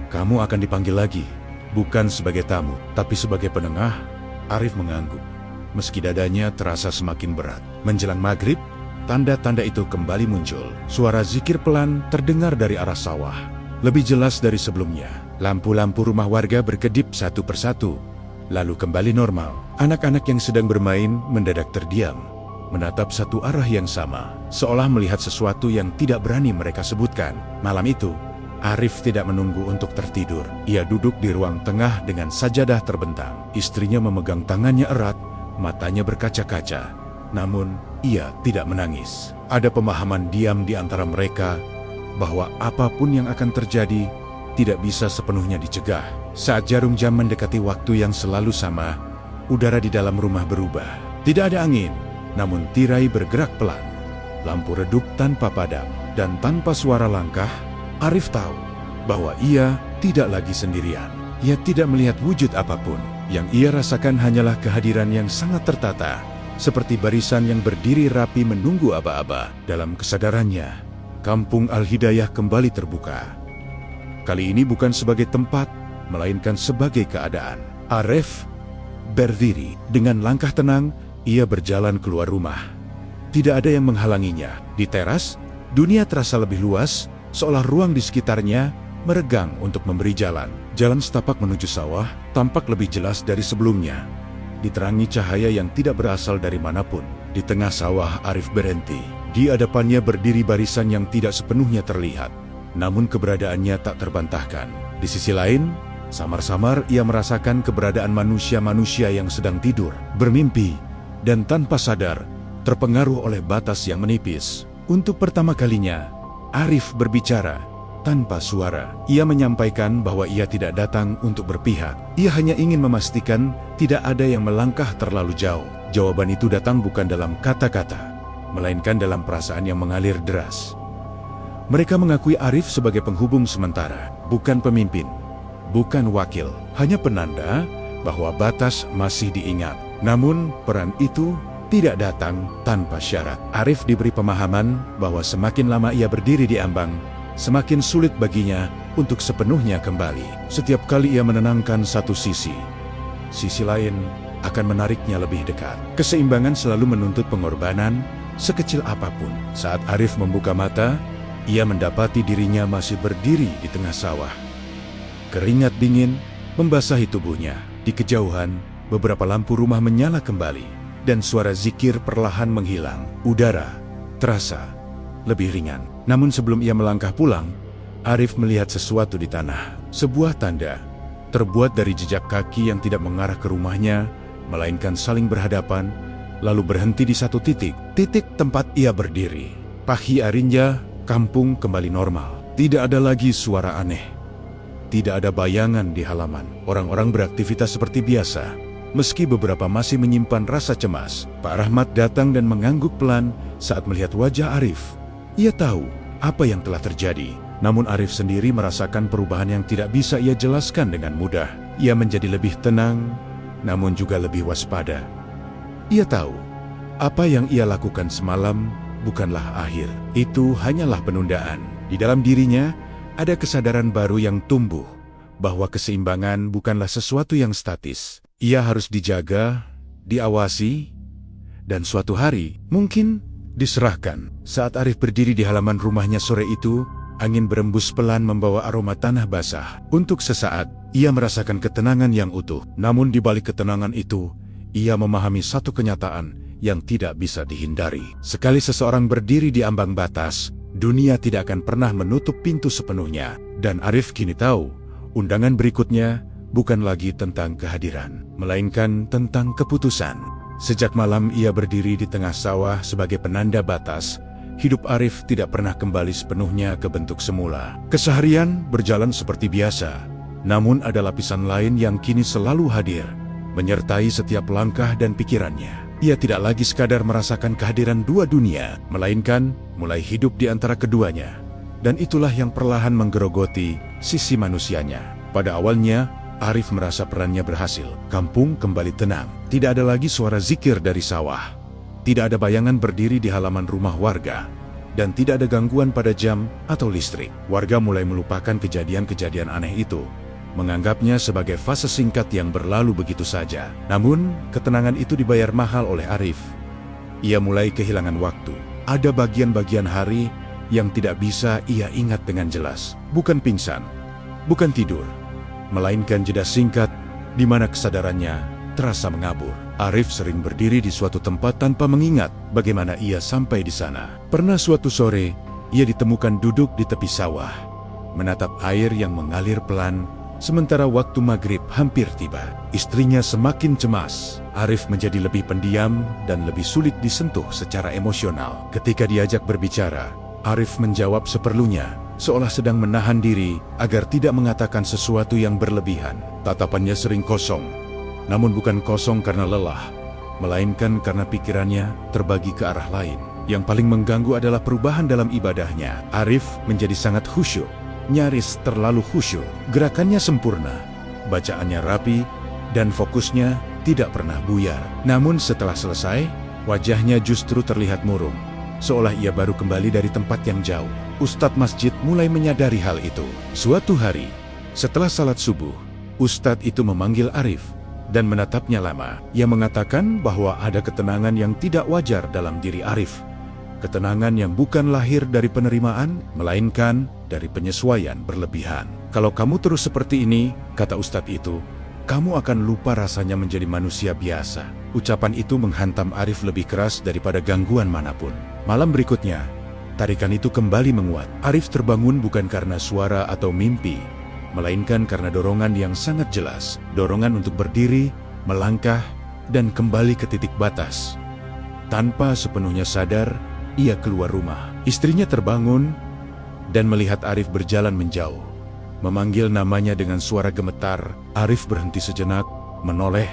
kamu akan dipanggil lagi, bukan sebagai tamu, tapi sebagai penengah. Arif mengangguk, meski dadanya terasa semakin berat. Menjelang maghrib, tanda-tanda itu kembali muncul. Suara zikir pelan terdengar dari arah sawah. Lebih jelas dari sebelumnya, lampu-lampu rumah warga berkedip satu persatu, lalu kembali normal. Anak-anak yang sedang bermain mendadak terdiam, menatap satu arah yang sama, seolah melihat sesuatu yang tidak berani mereka sebutkan. Malam itu, Arif tidak menunggu untuk tertidur. Ia duduk di ruang tengah dengan sajadah terbentang. Istrinya memegang tangannya erat, matanya berkaca-kaca. Namun, ia tidak menangis. Ada pemahaman diam di antara mereka bahwa apapun yang akan terjadi tidak bisa sepenuhnya dicegah. Saat jarum jam mendekati waktu yang selalu sama, udara di dalam rumah berubah. Tidak ada angin, namun tirai bergerak pelan. Lampu redup tanpa padam, dan tanpa suara langkah, Arif tahu bahwa ia tidak lagi sendirian. Ia tidak melihat wujud apapun. Yang ia rasakan hanyalah kehadiran yang sangat tertata, seperti barisan yang berdiri rapi menunggu aba-aba. Dalam kesadarannya, kampung Al-Hidayah kembali terbuka. Kali ini bukan sebagai tempat, melainkan sebagai keadaan. Arif berdiri dengan langkah tenang. Ia berjalan keluar rumah. Tidak ada yang menghalanginya. Di teras, dunia terasa lebih luas, seolah ruang di sekitarnya meregang untuk memberi jalan. Jalan setapak menuju sawah tampak lebih jelas dari sebelumnya, diterangi cahaya yang tidak berasal dari manapun. Di tengah sawah, Arif berhenti. Di hadapannya berdiri barisan yang tidak sepenuhnya terlihat, namun keberadaannya tak terbantahkan. Di sisi lain, samar-samar ia merasakan keberadaan manusia-manusia yang sedang tidur, bermimpi, dan tanpa sadar terpengaruh oleh batas yang menipis. Untuk pertama kalinya, Arif berbicara tanpa suara. Ia menyampaikan bahwa ia tidak datang untuk berpihak. Ia hanya ingin memastikan tidak ada yang melangkah terlalu jauh. Jawaban itu datang bukan dalam kata-kata, melainkan dalam perasaan yang mengalir deras. Mereka mengakui Arif sebagai penghubung sementara, bukan pemimpin, bukan wakil, hanya penanda bahwa batas masih diingat. Namun, peran itu tidak datang tanpa syarat. Arif diberi pemahaman bahwa semakin lama ia berdiri di ambang, semakin sulit baginya untuk sepenuhnya kembali. Setiap kali ia menenangkan satu sisi lain akan menariknya lebih dekat. Keseimbangan selalu menuntut pengorbanan, sekecil apapun. Saat Arif membuka mata, ia mendapati dirinya masih berdiri di tengah sawah. Keringat dingin membasahi tubuhnya. Di kejauhan, beberapa lampu rumah menyala kembali, dan suara zikir perlahan menghilang. Udara terasa lebih ringan. Namun sebelum ia melangkah pulang, Arif melihat sesuatu di tanah. Sebuah tanda, terbuat dari jejak kaki yang tidak mengarah ke rumahnya, melainkan saling berhadapan, lalu berhenti di satu titik tempat ia berdiri. Pagi harinya, kampung kembali normal. Tidak ada lagi suara aneh. Tidak ada bayangan di halaman. Orang-orang beraktivitas seperti biasa. Meski beberapa masih menyimpan rasa cemas, Pak Rahmat datang dan mengangguk pelan saat melihat wajah Arif. Ia tahu apa yang telah terjadi. Namun Arif sendiri merasakan perubahan yang tidak bisa ia jelaskan dengan mudah. Ia menjadi lebih tenang, namun juga lebih waspada. Ia tahu, apa yang ia lakukan semalam bukanlah akhir. Itu hanyalah penundaan. Di dalam dirinya, ada kesadaran baru yang tumbuh, bahwa keseimbangan bukanlah sesuatu yang statis. Ia harus dijaga, diawasi, dan suatu hari, mungkin diserahkan. Saat Arif berdiri di halaman rumahnya sore itu, angin berembus pelan membawa aroma tanah basah. Untuk sesaat, ia merasakan ketenangan yang utuh. Namun di balik ketenangan itu, ia memahami satu kenyataan yang tidak bisa dihindari. Sekali seseorang berdiri di ambang batas, dunia tidak akan pernah menutup pintu sepenuhnya. Dan Arif kini tahu, undangan berikutnya bukan lagi tentang kehadiran, melainkan tentang keputusan. Sejak malam ia berdiri di tengah sawah sebagai penanda batas. Hidup Arif tidak pernah kembali sepenuhnya ke bentuk semula. Keseharian berjalan seperti biasa. Namun ada lapisan lain yang kini selalu hadir, menyertai setiap langkah dan pikirannya. Ia tidak lagi sekadar merasakan kehadiran dua dunia, melainkan mulai hidup di antara keduanya. Dan itulah yang perlahan menggerogoti sisi manusianya. Pada awalnya, Arif merasa perannya berhasil. Kampung kembali tenang. Tidak ada lagi suara zikir dari sawah. Tidak ada bayangan berdiri di halaman rumah warga. Dan tidak ada gangguan pada jam atau listrik. Warga mulai melupakan kejadian-kejadian aneh itu, menganggapnya sebagai fase singkat yang berlalu begitu saja. Namun, ketenangan itu dibayar mahal oleh Arif. Ia mulai kehilangan waktu. Ada bagian-bagian hari yang tidak bisa ia ingat dengan jelas. Bukan pingsan, bukan tidur, melainkan jeda singkat di mana kesadarannya terasa mengabur. Arif sering berdiri di suatu tempat tanpa mengingat bagaimana ia sampai di sana. Pernah suatu sore, ia ditemukan duduk di tepi sawah, menatap air yang mengalir pelan, sementara waktu maghrib hampir tiba. Istrinya semakin cemas. Arif menjadi lebih pendiam dan lebih sulit disentuh secara emosional. Ketika diajak berbicara, Arif menjawab seperlunya, seolah sedang menahan diri agar tidak mengatakan sesuatu yang berlebihan. Tatapannya sering kosong, namun bukan kosong karena lelah, melainkan karena pikirannya terbagi ke arah lain. Yang paling mengganggu adalah perubahan dalam ibadahnya. Arif menjadi sangat khusyuk, nyaris terlalu khusyuk. Gerakannya sempurna, bacaannya rapi, dan fokusnya tidak pernah buyar. Namun setelah selesai, wajahnya justru terlihat murung, seolah ia baru kembali dari tempat yang jauh. Ustadz masjid mulai menyadari hal itu. Suatu hari, setelah salat subuh, Ustadz itu memanggil Arif dan menatapnya lama. Ia mengatakan bahwa ada ketenangan yang tidak wajar dalam diri Arif. Ketenangan yang bukan lahir dari penerimaan, melainkan dari penyesuaian berlebihan. Kalau kamu terus seperti ini, kata Ustadz itu, kamu akan lupa rasanya menjadi manusia biasa. Ucapan itu menghantam Arif lebih keras daripada gangguan manapun. Malam berikutnya, tarikan itu kembali menguat. Arif terbangun bukan karena suara atau mimpi, melainkan karena dorongan yang sangat jelas. Dorongan untuk berdiri, melangkah, dan kembali ke titik batas. Tanpa sepenuhnya sadar, ia keluar rumah. Istrinya terbangun dan melihat Arif berjalan menjauh. Memanggil namanya dengan suara gemetar. Arif berhenti sejenak, menoleh.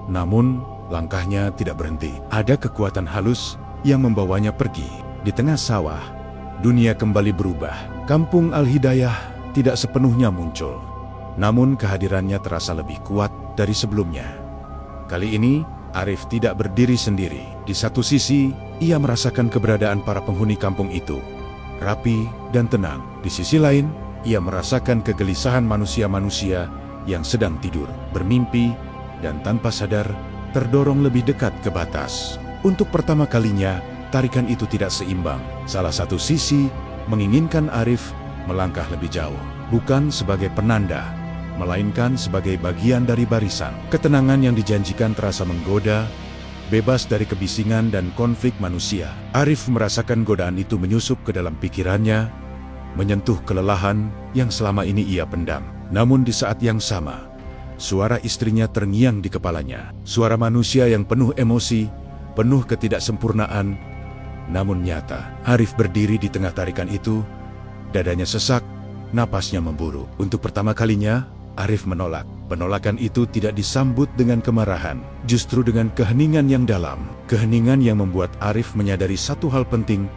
Namun, langkahnya tidak berhenti. Ada kekuatan halus yang membawanya pergi. Di tengah sawah, dunia kembali berubah. Kampung Al-Hidayah tidak sepenuhnya muncul. Namun kehadirannya terasa lebih kuat dari sebelumnya. Kali ini, Arif tidak berdiri sendiri. Di satu sisi, ia merasakan keberadaan para penghuni kampung itu, rapi dan tenang. Di sisi lain, ia merasakan kegelisahan manusia-manusia yang sedang tidur, bermimpi, dan tanpa sadar terdorong lebih dekat ke batas. Untuk pertama kalinya, tarikan itu tidak seimbang. Salah satu sisi menginginkan Arif melangkah lebih jauh, bukan sebagai penanda, melainkan sebagai bagian dari barisan. Ketenangan yang dijanjikan terasa menggoda, bebas dari kebisingan dan konflik manusia. Arif merasakan godaan itu menyusup ke dalam pikirannya, menyentuh kelelahan yang selama ini ia pendam. Namun di saat yang sama, suara istrinya terngiang di kepalanya. Suara manusia yang penuh emosi, penuh ketidaksempurnaan, namun nyata. Arif berdiri di tengah tarikan itu, dadanya sesak, napasnya memburu. Untuk pertama kalinya, Arif menolak. Penolakan itu tidak disambut dengan kemarahan, justru dengan keheningan yang dalam. Keheningan yang membuat Arif menyadari satu hal penting,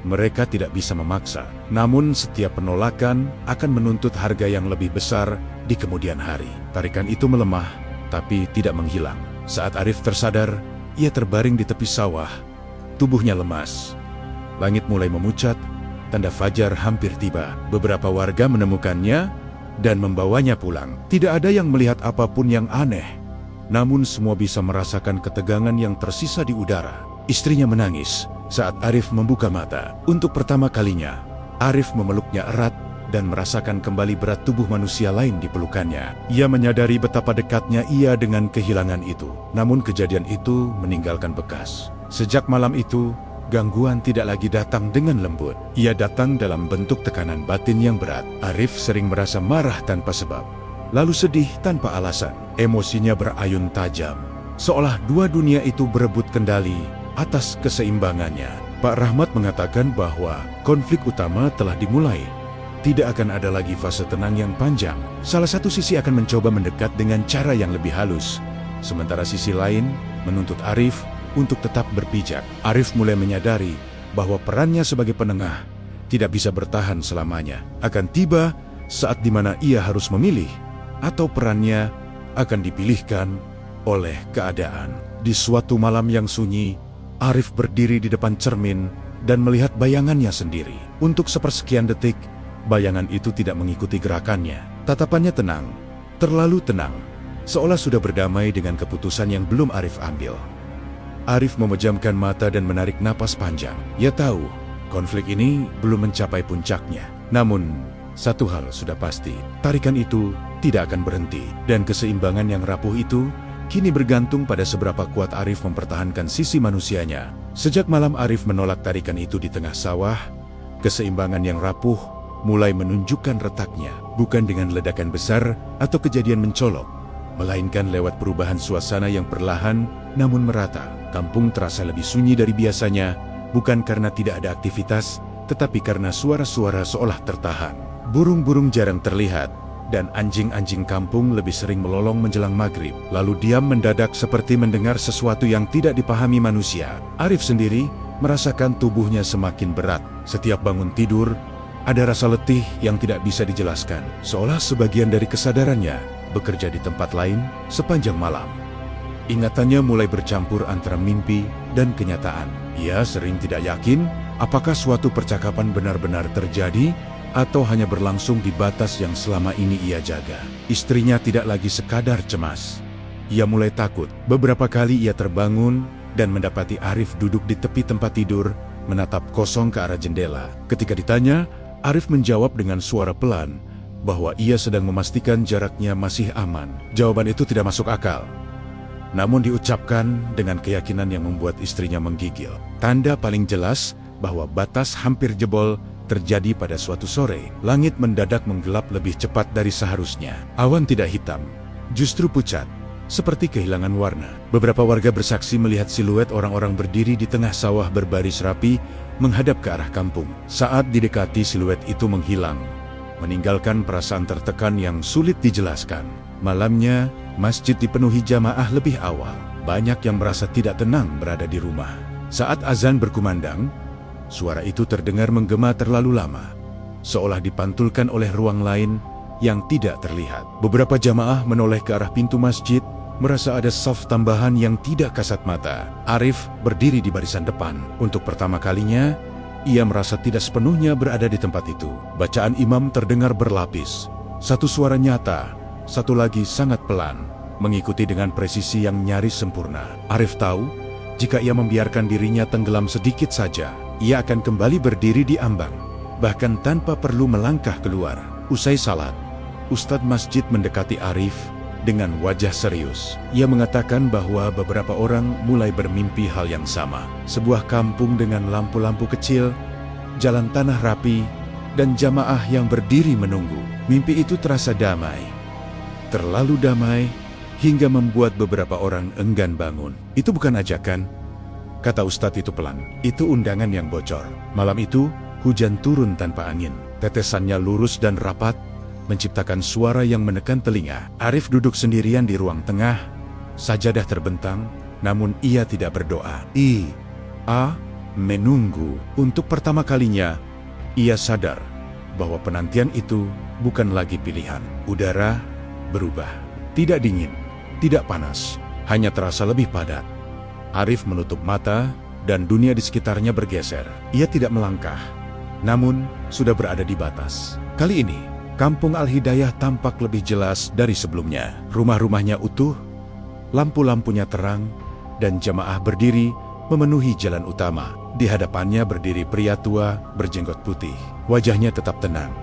mereka tidak bisa memaksa. Namun setiap penolakan akan menuntut harga yang lebih besar di kemudian hari. Tarikan itu melemah, tapi tidak menghilang. Saat Arif tersadar, ia terbaring di tepi sawah. Tubuhnya lemas. Langit mulai memucat, tanda fajar hampir tiba. Beberapa warga menemukannya dan membawanya pulang. Tidak ada yang melihat apapun yang aneh, namun semua bisa merasakan ketegangan yang tersisa di udara. Istrinya menangis saat Arif membuka mata. Untuk pertama kalinya, Arif memeluknya erat dan merasakan kembali berat tubuh manusia lain di pelukannya. Ia menyadari betapa dekatnya ia dengan kehilangan itu. Namun kejadian itu meninggalkan bekas. Sejak malam itu, gangguan tidak lagi datang dengan lembut. Ia datang dalam bentuk tekanan batin yang berat. Arif sering merasa marah tanpa sebab, lalu sedih tanpa alasan. Emosinya berayun tajam, seolah dua dunia itu berebut kendali atas keseimbangannya. Pak Rahmat mengatakan bahwa konflik utama telah dimulai. Tidak akan ada lagi fase tenang yang panjang. Salah satu sisi akan mencoba mendekat dengan cara yang lebih halus, sementara sisi lain menuntut Arif untuk tetap berpijak. Arif mulai menyadari bahwa perannya sebagai penengah tidak bisa bertahan selamanya. Akan tiba saat di mana ia harus memilih, atau perannya akan dipilihkan oleh keadaan. Di suatu malam yang sunyi, Arif berdiri di depan cermin dan melihat bayangannya sendiri. Untuk sepersekian detik, bayangan itu tidak mengikuti gerakannya. Tatapannya tenang, terlalu tenang, seolah sudah berdamai dengan keputusan yang belum Arif ambil. Arif memejamkan mata dan menarik napas panjang. Ia tahu, konflik ini belum mencapai puncaknya. Namun, satu hal sudah pasti, tarikan itu tidak akan berhenti. Dan keseimbangan yang rapuh itu, kini bergantung pada seberapa kuat Arif mempertahankan sisi manusianya. Sejak malam Arif menolak tarikan itu di tengah sawah, keseimbangan yang rapuh mulai menunjukkan retaknya. Bukan dengan ledakan besar atau kejadian mencolok, melainkan lewat perubahan suasana yang perlahan namun merata. Kampung terasa lebih sunyi dari biasanya, bukan karena tidak ada aktivitas, tetapi karena suara-suara seolah tertahan. Burung-burung jarang terlihat, dan anjing-anjing kampung lebih sering melolong menjelang maghrib, lalu diam mendadak seperti mendengar sesuatu yang tidak dipahami manusia. Arif sendiri merasakan tubuhnya semakin berat. Setiap bangun tidur, ada rasa letih yang tidak bisa dijelaskan, seolah sebagian dari kesadarannya bekerja di tempat lain sepanjang malam. Ingatannya mulai bercampur antara mimpi dan kenyataan. Ia sering tidak yakin apakah suatu percakapan benar-benar terjadi atau hanya berlangsung di batas yang selama ini ia jaga. Istrinya tidak lagi sekadar cemas. Ia mulai takut. Beberapa kali ia terbangun dan mendapati Arif duduk di tepi tempat tidur, menatap kosong ke arah jendela. Ketika ditanya, Arif menjawab dengan suara pelan bahwa ia sedang memastikan jaraknya masih aman. Jawaban itu tidak masuk akal, namun diucapkan dengan keyakinan yang membuat istrinya menggigil. Tanda paling jelas bahwa batas hampir jebol terjadi pada suatu sore. Langit mendadak menggelap lebih cepat dari seharusnya. Awan tidak hitam, justru pucat, seperti kehilangan warna. Beberapa warga bersaksi melihat siluet orang-orang berdiri di tengah sawah berbaris rapi, menghadap ke arah kampung. Saat didekati, siluet itu menghilang, meninggalkan perasaan tertekan yang sulit dijelaskan. Malamnya, masjid dipenuhi jamaah lebih awal. Banyak yang merasa tidak tenang berada di rumah. Saat azan berkumandang, suara itu terdengar menggema terlalu lama, seolah dipantulkan oleh ruang lain yang tidak terlihat. Beberapa jamaah menoleh ke arah pintu masjid, merasa ada saf tambahan yang tidak kasat mata. Arif berdiri di barisan depan. Untuk pertama kalinya, ia merasa tidak sepenuhnya berada di tempat itu. Bacaan imam terdengar berlapis. Satu suara nyata, satu lagi sangat pelan, mengikuti dengan presisi yang nyaris sempurna. Arif tahu, jika ia membiarkan dirinya tenggelam sedikit saja, ia akan kembali berdiri di ambang, bahkan tanpa perlu melangkah keluar. Usai salat, Ustadz masjid mendekati Arif dengan wajah serius. Ia mengatakan bahwa beberapa orang mulai bermimpi hal yang sama. Sebuah kampung dengan lampu-lampu kecil, jalan tanah rapi, dan jamaah yang berdiri menunggu. Mimpi itu terasa damai. Terlalu damai, hingga membuat beberapa orang enggan bangun. "Itu bukan ajakan," kata Ustadz itu pelan. "Itu undangan yang bocor." Malam itu, hujan turun tanpa angin. Tetesannya lurus dan rapat, menciptakan suara yang menekan telinga. Arif duduk sendirian di ruang tengah, sajadah terbentang, namun ia tidak berdoa. Menunggu. Untuk pertama kalinya, ia sadar bahwa penantian itu bukan lagi pilihan. Udara berubah. Tidak dingin, tidak panas, hanya terasa lebih padat. Arif menutup mata dan dunia di sekitarnya bergeser. Ia tidak melangkah, namun sudah berada di batas. Kali ini, Kampung Al-Hidayah tampak lebih jelas dari sebelumnya. Rumah-rumahnya utuh, lampu-lampunya terang, dan jamaah berdiri memenuhi jalan utama. Di hadapannya berdiri pria tua berjenggot putih. Wajahnya tetap tenang,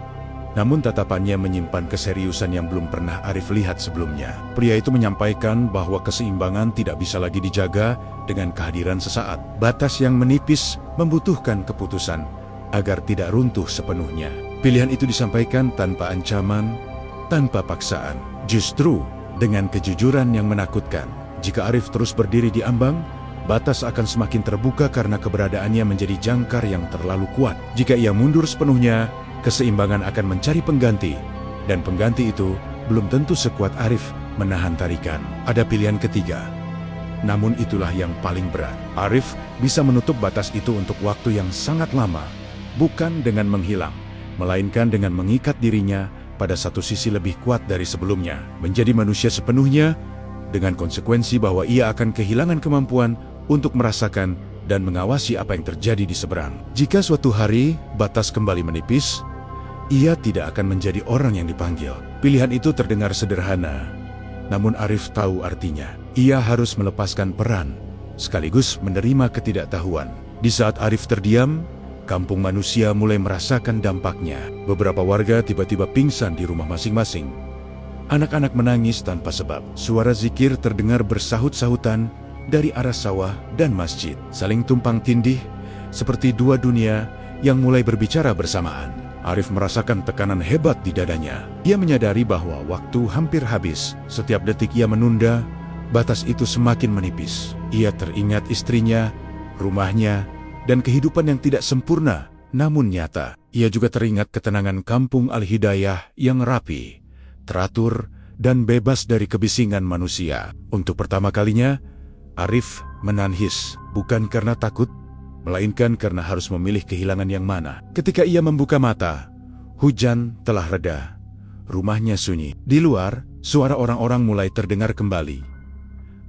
namun tatapannya menyimpan keseriusan yang belum pernah Arif lihat sebelumnya. Pria itu menyampaikan bahwa keseimbangan tidak bisa lagi dijaga dengan kehadiran sesaat. Batas yang menipis membutuhkan keputusan agar tidak runtuh sepenuhnya. Pilihan itu disampaikan tanpa ancaman, tanpa paksaan, justru dengan kejujuran yang menakutkan. Jika Arif terus berdiri di ambang, batas akan semakin terbuka karena keberadaannya menjadi jangkar yang terlalu kuat. Jika ia mundur sepenuhnya, keseimbangan akan mencari pengganti, dan pengganti itu belum tentu sekuat Arif menahan tarikan. Ada pilihan ketiga, namun itulah yang paling berat. Arif bisa menutup batas itu untuk waktu yang sangat lama, bukan dengan menghilang, melainkan dengan mengikat dirinya pada satu sisi lebih kuat dari sebelumnya. Menjadi manusia sepenuhnya, dengan konsekuensi bahwa ia akan kehilangan kemampuan untuk merasakan dan mengawasi apa yang terjadi di seberang. Jika suatu hari batas kembali menipis, ia tidak akan menjadi orang yang dipanggil. Pilihan itu terdengar sederhana, namun Arif tahu artinya. Ia harus melepaskan peran, sekaligus menerima ketidaktahuan. Di saat Arif terdiam, kampung manusia mulai merasakan dampaknya. Beberapa warga tiba-tiba pingsan di rumah masing-masing. Anak-anak menangis tanpa sebab. Suara zikir terdengar bersahut-sahutan dari arah sawah dan masjid, saling tumpang tindih seperti dua dunia yang mulai berbicara bersamaan. Arif merasakan tekanan hebat di dadanya. Ia menyadari bahwa waktu hampir habis. Setiap detik ia menunda, batas itu semakin menipis. Ia teringat istrinya, rumahnya, dan kehidupan yang tidak sempurna namun nyata. Ia juga teringat ketenangan Kampung Al-Hidayah yang rapi, teratur, dan bebas dari kebisingan manusia. Untuk pertama kalinya, Arif menangis, bukan karena takut, melainkan karena harus memilih kehilangan yang mana. Ketika ia membuka mata, hujan telah reda. Rumahnya sunyi. Di luar, suara orang-orang mulai terdengar kembali.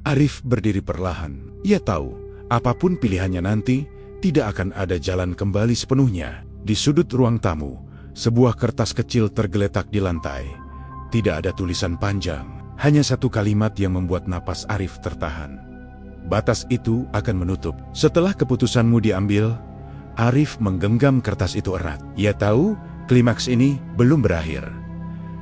Arif berdiri perlahan. Ia tahu, apapun pilihannya nanti, tidak akan ada jalan kembali sepenuhnya. Di sudut ruang tamu, sebuah kertas kecil tergeletak di lantai. Tidak ada tulisan panjang, hanya satu kalimat yang membuat napas Arif tertahan. Batas itu akan menutup. Setelah keputusanmu diambil, Arif menggenggam kertas itu erat. Ia tahu klimaks ini belum berakhir.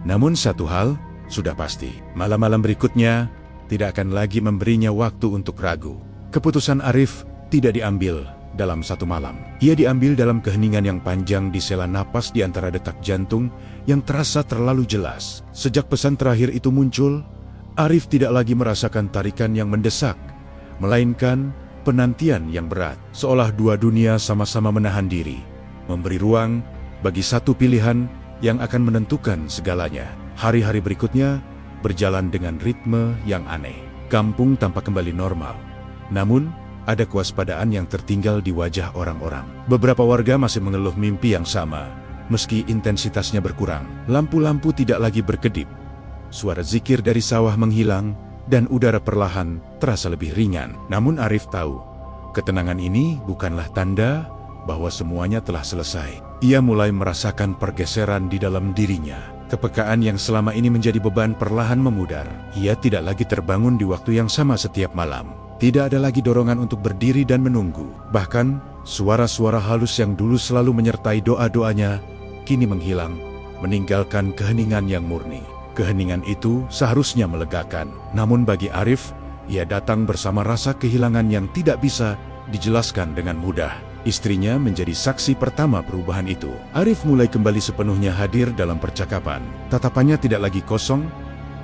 Namun satu hal sudah pasti. Malam-malam berikutnya tidak akan lagi memberinya waktu untuk ragu. Keputusan Arif tidak diambil dalam satu malam. Ia diambil dalam keheningan yang panjang di sela napas di antara detak jantung yang terasa terlalu jelas. Sejak pesan terakhir itu muncul, Arif tidak lagi merasakan tarikan yang mendesak, melainkan penantian yang berat. Seolah dua dunia sama-sama menahan diri, memberi ruang bagi satu pilihan yang akan menentukan segalanya. Hari-hari berikutnya berjalan dengan ritme yang aneh. Kampung tampak kembali normal. Namun, ada kewaspadaan yang tertinggal di wajah orang-orang. Beberapa warga masih mengeluh mimpi yang sama, meski intensitasnya berkurang. Lampu-lampu tidak lagi berkedip. Suara zikir dari sawah menghilang, dan udara perlahan terasa lebih ringan. Namun Arif tahu, ketenangan ini bukanlah tanda bahwa semuanya telah selesai. Ia mulai merasakan pergeseran di dalam dirinya. Kepekaan yang selama ini menjadi beban perlahan memudar. Ia tidak lagi terbangun di waktu yang sama setiap malam. Tidak ada lagi dorongan untuk berdiri dan menunggu. Bahkan, suara-suara halus yang dulu selalu menyertai doa-doanya, kini menghilang, meninggalkan keheningan yang murni. Keheningan itu seharusnya melegakan. Namun bagi Arif, ia datang bersama rasa kehilangan yang tidak bisa dijelaskan dengan mudah. Istrinya menjadi saksi pertama perubahan itu. Arif mulai kembali sepenuhnya hadir dalam percakapan. Tatapannya tidak lagi kosong,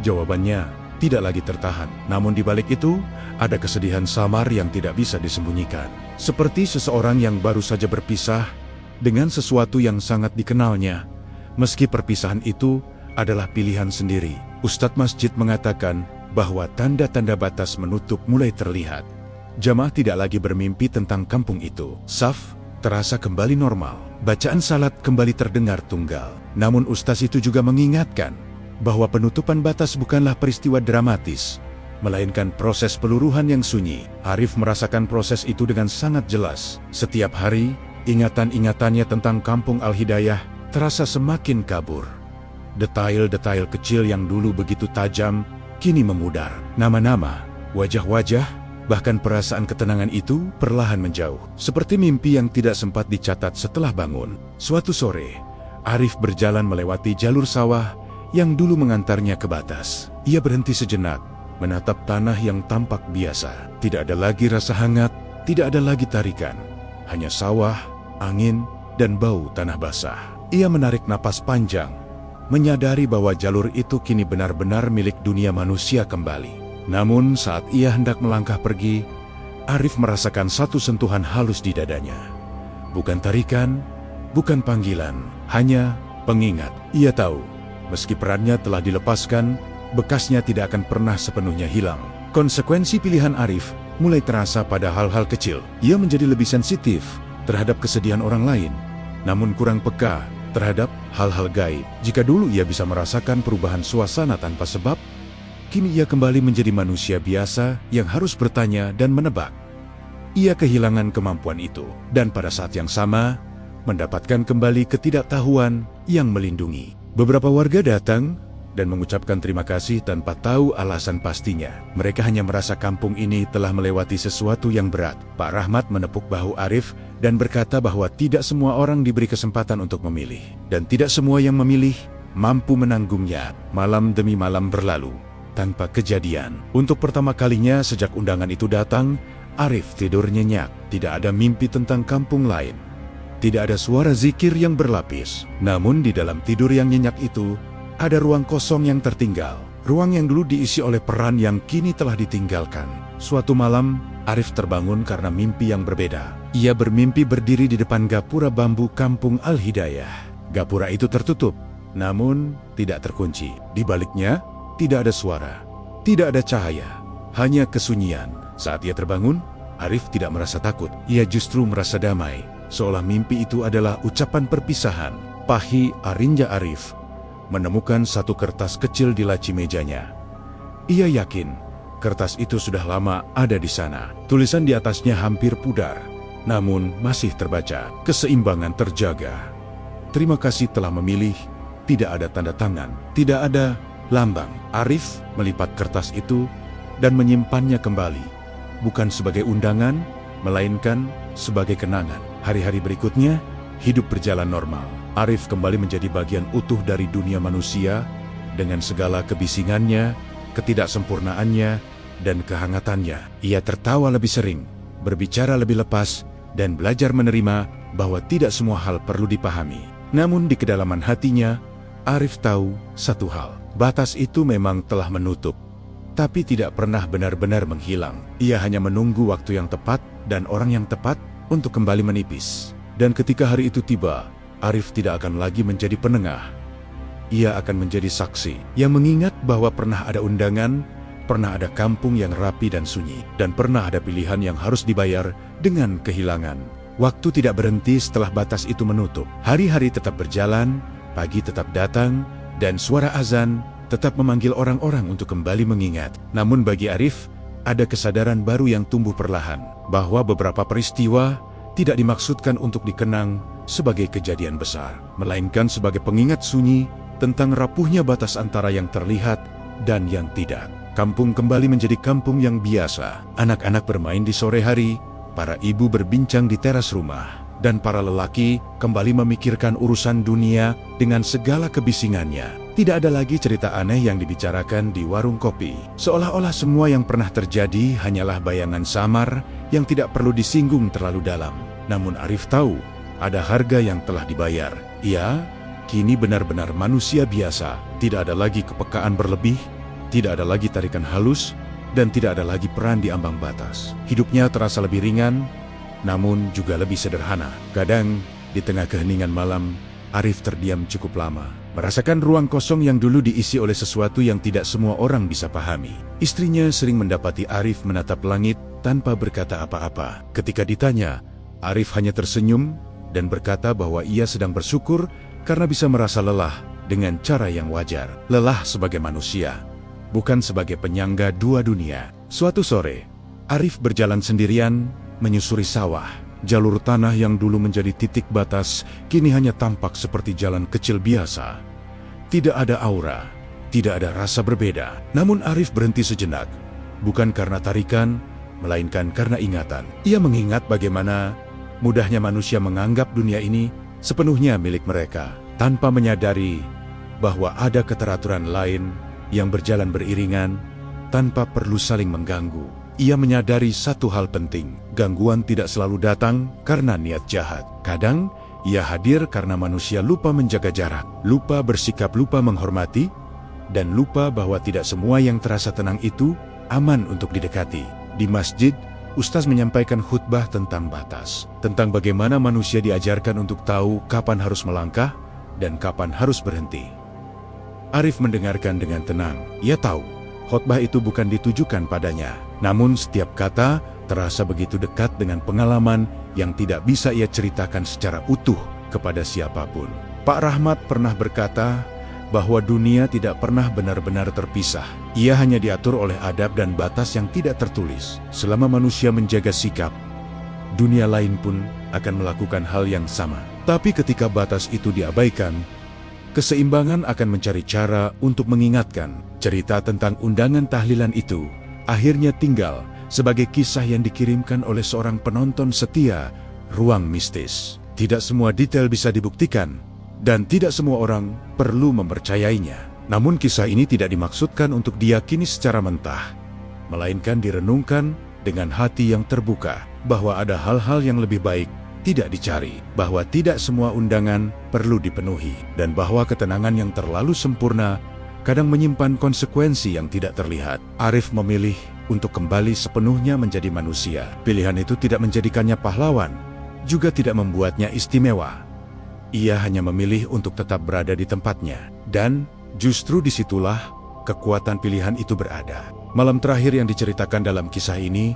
jawabannya tidak lagi tertahan. Namun di balik itu, ada kesedihan samar yang tidak bisa disembunyikan. Seperti seseorang yang baru saja berpisah dengan sesuatu yang sangat dikenalnya, meski perpisahan itu adalah pilihan sendiri. Ustadz masjid mengatakan bahwa tanda-tanda batas menutup mulai terlihat. Jamaah tidak lagi bermimpi tentang kampung itu. Saf terasa kembali normal. Bacaan salat kembali terdengar tunggal. Namun ustaz itu juga mengingatkan bahwa penutupan batas bukanlah peristiwa dramatis, melainkan proses peluruhan yang sunyi. Arif merasakan proses itu dengan sangat jelas. Setiap hari, ingatan-ingatannya tentang kampung Al-Hidayah terasa semakin kabur. Detail-detail kecil yang dulu begitu tajam, kini memudar. Nama-nama, wajah-wajah, bahkan perasaan ketenangan itu perlahan menjauh. Seperti mimpi yang tidak sempat dicatat setelah bangun. Suatu sore, Arif berjalan melewati jalur sawah yang dulu mengantarnya ke batas. Ia berhenti sejenak, menatap tanah yang tampak biasa. Tidak ada lagi rasa hangat, tidak ada lagi tarikan. Hanya sawah, angin, dan bau tanah basah. Ia menarik napas panjang, menyadari bahwa jalur itu kini benar-benar milik dunia manusia kembali. Namun saat ia hendak melangkah pergi, Arif merasakan satu sentuhan halus di dadanya. Bukan tarikan, bukan panggilan, hanya pengingat. Ia tahu, meski perannya telah dilepaskan, bekasnya tidak akan pernah sepenuhnya hilang. Konsekuensi pilihan Arif mulai terasa pada hal-hal kecil. Ia menjadi lebih sensitif terhadap kesedihan orang lain, namun kurang peka terhadap hal-hal gaib. Jika dulu ia bisa merasakan perubahan suasana tanpa sebab, kini ia kembali menjadi manusia biasa yang harus bertanya dan menebak. Ia kehilangan kemampuan itu, dan pada saat yang sama, mendapatkan kembali ketidaktahuan yang melindungi. Beberapa warga datang dan mengucapkan terima kasih tanpa tahu alasan pastinya. Mereka hanya merasa kampung ini telah melewati sesuatu yang berat. Pak Rahmat menepuk bahu Arif dan berkata bahwa tidak semua orang diberi kesempatan untuk memilih. Dan tidak semua yang memilih mampu menanggungnya. Malam demi malam berlalu tanpa kejadian. Untuk pertama kalinya sejak undangan itu datang, Arif tidur nyenyak. Tidak ada mimpi tentang kampung lain. Tidak ada suara zikir yang berlapis. Namun di dalam tidur yang nyenyak itu, ada ruang kosong yang tertinggal. Ruang yang dulu diisi oleh peran yang kini telah ditinggalkan. Suatu malam, Arif terbangun karena mimpi yang berbeda. Ia bermimpi berdiri di depan gapura bambu kampung Al-Hidayah. Gapura itu tertutup, namun tidak terkunci. Di baliknya, tidak ada suara, tidak ada cahaya, hanya kesunyian. Saat ia terbangun, Arif tidak merasa takut. Ia justru merasa damai, seolah mimpi itu adalah ucapan perpisahan. Pahi Arinja Arif menemukan satu kertas kecil di laci mejanya. Ia yakin kertas itu sudah lama ada di sana. Tulisan di atasnya hampir pudar, namun masih terbaca. Keseimbangan terjaga. Terima kasih telah memilih. Tidak ada tanda tangan, tidak ada lambang. Arif melipat kertas itu dan menyimpannya kembali. Bukan sebagai undangan, melainkan sebagai kenangan. Hari-hari berikutnya, hidup berjalan normal. Arif kembali menjadi bagian utuh dari dunia manusia dengan segala kebisingannya, ketidaksempurnaannya, dan kehangatannya. Ia tertawa lebih sering, berbicara lebih lepas, dan belajar menerima bahwa tidak semua hal perlu dipahami. Namun di kedalaman hatinya, Arif tahu satu hal. Batas itu memang telah menutup, tapi tidak pernah benar-benar menghilang. Ia hanya menunggu waktu yang tepat dan orang yang tepat untuk kembali menipis. Dan ketika hari itu tiba, Arif tidak akan lagi menjadi penengah. Ia akan menjadi saksi yang mengingat bahwa pernah ada undangan, pernah ada kampung yang rapi dan sunyi, dan pernah ada pilihan yang harus dibayar dengan kehilangan. Waktu tidak berhenti setelah batas itu menutup. Hari-hari tetap berjalan, pagi tetap datang, dan suara azan tetap memanggil orang-orang untuk kembali mengingat. Namun bagi Arif, ada kesadaran baru yang tumbuh perlahan, bahwa beberapa peristiwa tidak dimaksudkan untuk dikenang sebagai kejadian besar, melainkan sebagai pengingat sunyi tentang rapuhnya batas antara yang terlihat dan yang tidak. Kampung kembali menjadi kampung yang biasa. Anak-anak bermain di sore hari, para ibu berbincang di teras rumah, dan para lelaki kembali memikirkan urusan dunia dengan segala kebisingannya. Tidak ada lagi cerita aneh yang dibicarakan di warung kopi. Seolah-olah semua yang pernah terjadi hanyalah bayangan samar yang tidak perlu disinggung terlalu dalam. Namun Arif tahu, ada harga yang telah dibayar. Ia kini benar-benar manusia biasa, tidak ada lagi kepekaan berlebih, tidak ada lagi tarikan halus, dan tidak ada lagi peran di ambang batas. Hidupnya terasa lebih ringan, namun juga lebih sederhana. Kadang, di tengah keheningan malam, Arif terdiam cukup lama, merasakan ruang kosong yang dulu diisi oleh sesuatu yang tidak semua orang bisa pahami. Istrinya sering mendapati Arif menatap langit tanpa berkata apa-apa. Ketika ditanya, Arif hanya tersenyum dan berkata bahwa ia sedang bersyukur karena bisa merasa lelah dengan cara yang wajar. Lelah sebagai manusia, bukan sebagai penyangga dua dunia. Suatu sore, Arif berjalan sendirian, menyusuri sawah. Jalur tanah yang dulu menjadi titik batas, kini hanya tampak seperti jalan kecil biasa. Tidak ada aura, tidak ada rasa berbeda. Namun Arif berhenti sejenak, bukan karena tarikan, melainkan karena ingatan. Ia mengingat bagaimana mudahnya manusia menganggap dunia ini sepenuhnya milik mereka, tanpa menyadari bahwa ada keteraturan lain yang berjalan beriringan, tanpa perlu saling mengganggu. Ia menyadari satu hal penting, gangguan tidak selalu datang karena niat jahat. Kadang, ia hadir karena manusia lupa menjaga jarak, lupa bersikap, lupa menghormati, dan lupa bahwa tidak semua yang terasa tenang itu aman untuk didekati. Di masjid, Ustaz menyampaikan khutbah tentang batas, tentang bagaimana manusia diajarkan untuk tahu kapan harus melangkah dan kapan harus berhenti. Arif mendengarkan dengan tenang. Ia tahu, khutbah itu bukan ditujukan padanya, namun setiap kata terasa begitu dekat dengan pengalaman yang tidak bisa ia ceritakan secara utuh kepada siapapun. Pak Rahmat pernah berkata bahwa dunia tidak pernah benar-benar terpisah. Ia hanya diatur oleh adab dan batas yang tidak tertulis. Selama manusia menjaga sikap, dunia lain pun akan melakukan hal yang sama. Tapi ketika batas itu diabaikan, keseimbangan akan mencari cara untuk mengingatkan. Cerita tentang undangan tahlilan itu akhirnya tinggal sebagai kisah yang dikirimkan oleh seorang penonton setia Ruang Mistis. Tidak semua detail bisa dibuktikan, dan tidak semua orang perlu mempercayainya. Namun kisah ini tidak dimaksudkan untuk diyakini secara mentah, melainkan direnungkan dengan hati yang terbuka, bahwa ada hal-hal yang lebih baik tidak dicari, bahwa tidak semua undangan perlu dipenuhi, dan bahwa ketenangan yang terlalu sempurna kadang menyimpan konsekuensi yang tidak terlihat. Arif memilih untuk kembali sepenuhnya menjadi manusia. Pilihan itu tidak menjadikannya pahlawan, juga tidak membuatnya istimewa. Ia hanya memilih untuk tetap berada di tempatnya, dan justru disitulah kekuatan pilihan itu berada. Malam terakhir yang diceritakan dalam kisah ini,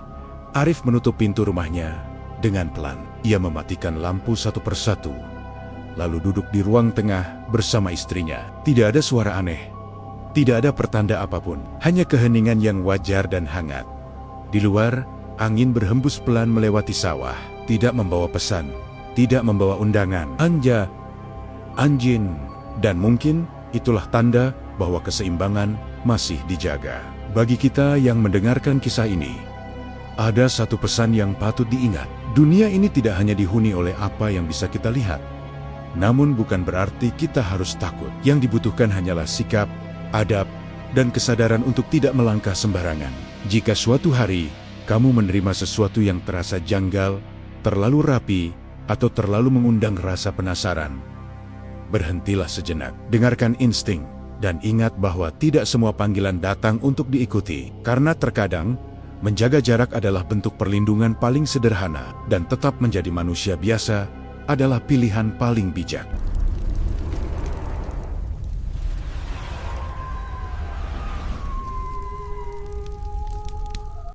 Arif menutup pintu rumahnya dengan pelan. Ia mematikan lampu satu persatu, lalu duduk di ruang tengah bersama istrinya. Tidak ada suara aneh, tidak ada pertanda apapun, hanya keheningan yang wajar dan hangat. Di luar, angin berhembus pelan melewati sawah, tidak membawa pesan, tidak membawa undangan, anjing, dan mungkin itulah tanda bahwa keseimbangan masih dijaga. Bagi kita yang mendengarkan kisah ini, ada satu pesan yang patut diingat. Dunia ini tidak hanya dihuni oleh apa yang bisa kita lihat, namun bukan berarti kita harus takut. Yang dibutuhkan hanyalah sikap, adab, dan kesadaran untuk tidak melangkah sembarangan. Jika suatu hari kamu menerima sesuatu yang terasa janggal, terlalu rapi, atau terlalu mengundang rasa penasaran, berhentilah sejenak, dengarkan insting, dan ingat bahwa tidak semua panggilan datang untuk diikuti. Karena terkadang, menjaga jarak adalah bentuk perlindungan paling sederhana, dan tetap menjadi manusia biasa adalah pilihan paling bijak.